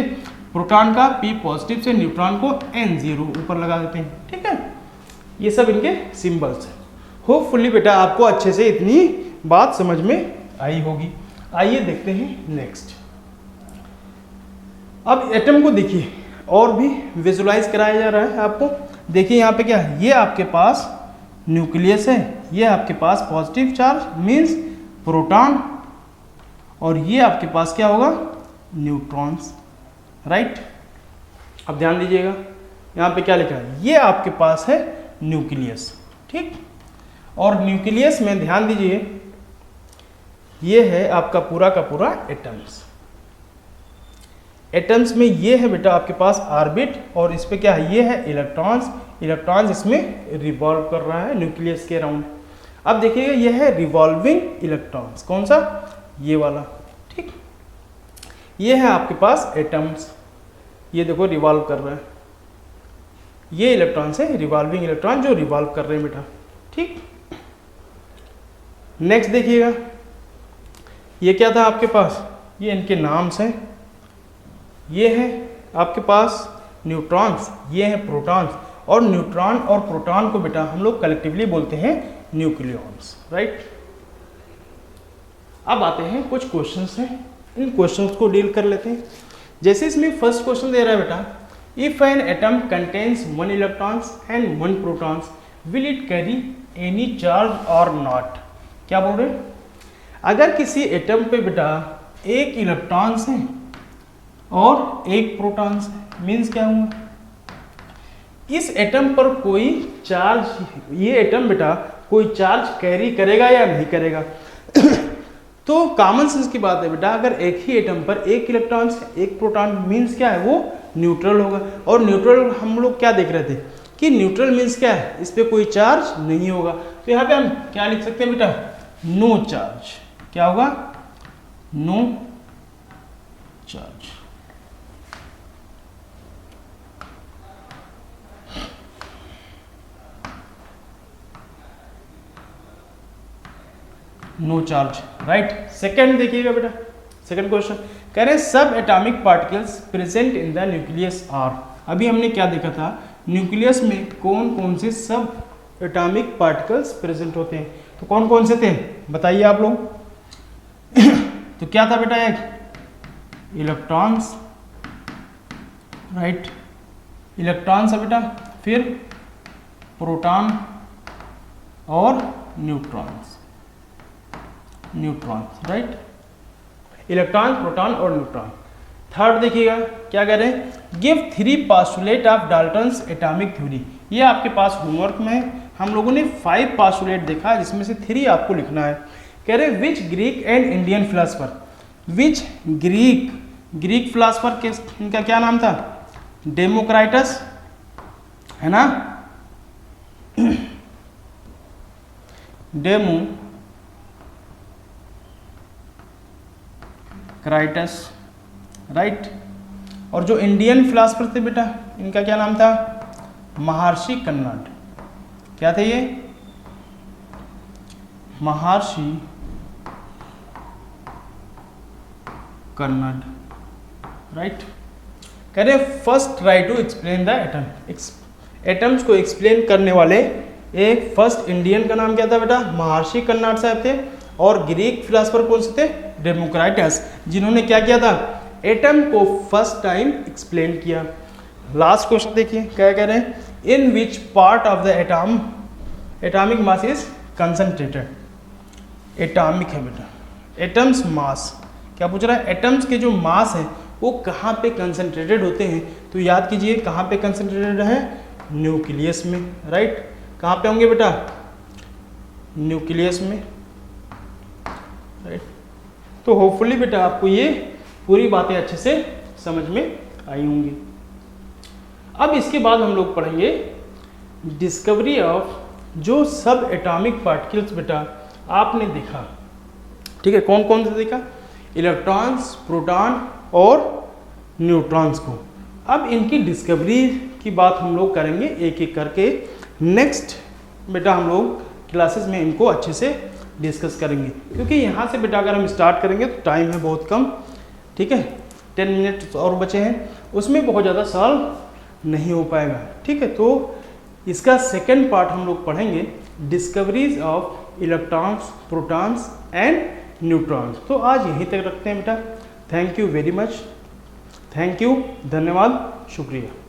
प्रोटॉन का P पॉजिटिव से, न्यूट्रॉन को N0 ऊपर लगा देते हैं, ठीक है। ये सब इनके सिंबल्स हैं। होपफुली बेटा आपको अच्छे से इतनी बात समझ में आई होगी। आइए देखते हैं नेक्स्ट। अब एटम को देखिए और भी विजुलाइज कराया जा रहा है आपको। देखिए यहाँ पे क्या है, ये आपके पास न्यूक्लियस है, ये आपके पास पॉजिटिव चार्ज मीन्स प्रोटॉन, और ये आपके पास क्या होगा, न्यूट्रॉन्स, राइट। अब ध्यान दीजिएगा यहाँ पे क्या लिखा है, ये आपके पास है न्यूक्लियस, ठीक। और न्यूक्लियस में ध्यान दीजिए ये है आपका पूरा का पूरा एटम्स। एटम्स में ये है बेटा आपके पास ऑर्बिट, और इस पे क्या है, ये है इलेक्ट्रॉन्स। इलेक्ट्रॉन्स इसमें रिवॉल्व कर रहा है न्यूक्लियस के अराउंड। अब देखिएगा ये है रिवॉल्विंग इलेक्ट्रॉन्स, कौन सा, ये वाला, ठीक। ये है आपके पास एटम्स, ये देखो रिवॉल्व कर रहा है, ये इलेक्ट्रॉन से रिवॉल्विंग इलेक्ट्रॉन जो रिवॉल्व कर रहे हैं बेटा। ठीक, नेक्स्ट देखिएगा, ये क्या था आपके पास, ये इनके नाम्स हैं, ये है आपके पास न्यूट्रॉन्स, ये हैं प्रोटॉन्स, और न्यूट्रॉन और प्रोटॉन को बेटा हम लोग कलेक्टिवली बोलते हैं न्यूक्लियॉन्स, राइट। अब आते हैं कुछ क्वेश्चंस हैं, इन क्वेश्चंस को डील कर लेते हैं। जैसे इसमें फर्स्ट क्वेश्चन दे रहा है बेटा, if an atom contains 1 electrons and 1 protons will it carry any charge और नॉट। क्या बोल रहे हैं, अगर किसी एटम पे बेटा 1 इलेक्ट्रॉन्स है और 1 प्रोटॉन्स है, मीन्स क्या हुआ, इस एटम पर कोई चार्ज, ये एटम बेटा कोई चार्ज कैरी करेगा या नहीं करेगा। तो कॉमन सेंस की बात है बेटा, अगर एक ही एटम पर 1 इलेक्ट्रॉन 1 प्रोटॉन, मीन्स क्या है, वो न्यूट्रल होगा। और न्यूट्रल हम लोग क्या देख रहे थे कि न्यूट्रल मीन्स क्या है, इस पर कोई चार्ज नहीं होगा। तो यहाँ पे हम क्या लिख सकते हैं बेटा, नो चार्ज। क्या होगा, no charge. No charge, right. Second देखिएगा बेटा, सेकंड क्वेश्चन कह रहे हैं subatomic particles present in the nucleus are. अभी हमने क्या देखा था, न्यूक्लियस में कौन कौन से सब एटॉमिक पार्टिकल्स प्रेजेंट होते हैं, तो कौन कौन से थे बताइए आप लोग। तो क्या था बेटा, एक इलेक्ट्रॉन्स, राइट, इलेक्ट्रॉन्स है बेटा, फिर प्रोटॉन और neutrons, neutrons, right, electron, proton और न्यूट्रॉन। थर्ड देखिएगा क्या कह रहे हैं, give 3 postulate of Dalton's atomic theory. ये आपके पास होमवर्क में हम लोगों ने 5 पास्टुलेट देखा, जिसमें से 3 आपको लिखना है। कह रहे which Greek and Indian philosopher, which Greek philosopher के, इनका क्या नाम था, डेमोक्राइटस है ना, क्राइटस, राइट। और जो इंडियन फिलोसफर थे बेटा, इनका क्या नाम था, महर्षि कन्नड। क्या थे ये, महर्षि कन्नड, राइट। कह रहे first try to explain the atom, atoms को एक्सप्लेन करने वाले एक फर्स्ट इंडियन का नाम क्या था बेटा, महर्षि कन्नड साहब थे। और ग्रीक फिलोसफर कौन से थे, डेमोक्राइटस, जिन्होंने क्या किया था, एटम को फर्स्ट टाइम एक्सप्लेन किया। लास्ट क्वेश्चन देखिए क्या कह रहे हैं, in which part of the atom atomic mass is concentrated. Atomic है बेटा, एटम्स मास, क्या पूछ रहा है, एटम्स के जो मास है वो कहाँ पे कंसंट्रेटेड होते हैं, तो याद कीजिए कहाँ पे कंसंट्रेटेड है, न्यूक्लियस में, राइट। कहाँ पे होंगे बेटा, न्यूक्लियस में, राइट। तो होपफुली बेटा आपको ये पूरी बातें अच्छे से समझ में आई होंगी। अब इसके बाद हम लोग पढ़ेंगे डिस्कवरी ऑफ जो सब एटॉमिक पार्टिकल्स बेटा आपने देखा, ठीक है, कौन कौन से देखा, इलेक्ट्रॉन्स, प्रोटॉन और न्यूट्रॉन्स को। अब इनकी डिस्कवरी की बात हम लोग करेंगे एक एक करके, नेक्स्ट बेटा हम लोग क्लासेस में इनको अच्छे से डिस्कस करेंगे, क्योंकि यहाँ से बेटा अगर हम स्टार्ट करेंगे तो टाइम है बहुत कम, ठीक है, 10 मिनट और बचे हैं, उसमें बहुत ज़्यादा सॉल्व नहीं हो पाएगा, ठीक है। तो इसका सेकंड पार्ट हम लोग पढ़ेंगे discoveries of electrons, protons and neutrons. तो आज यहीं तक रखते हैं बेटा। Thank you very much, thank you, धन्यवाद, शुक्रिया।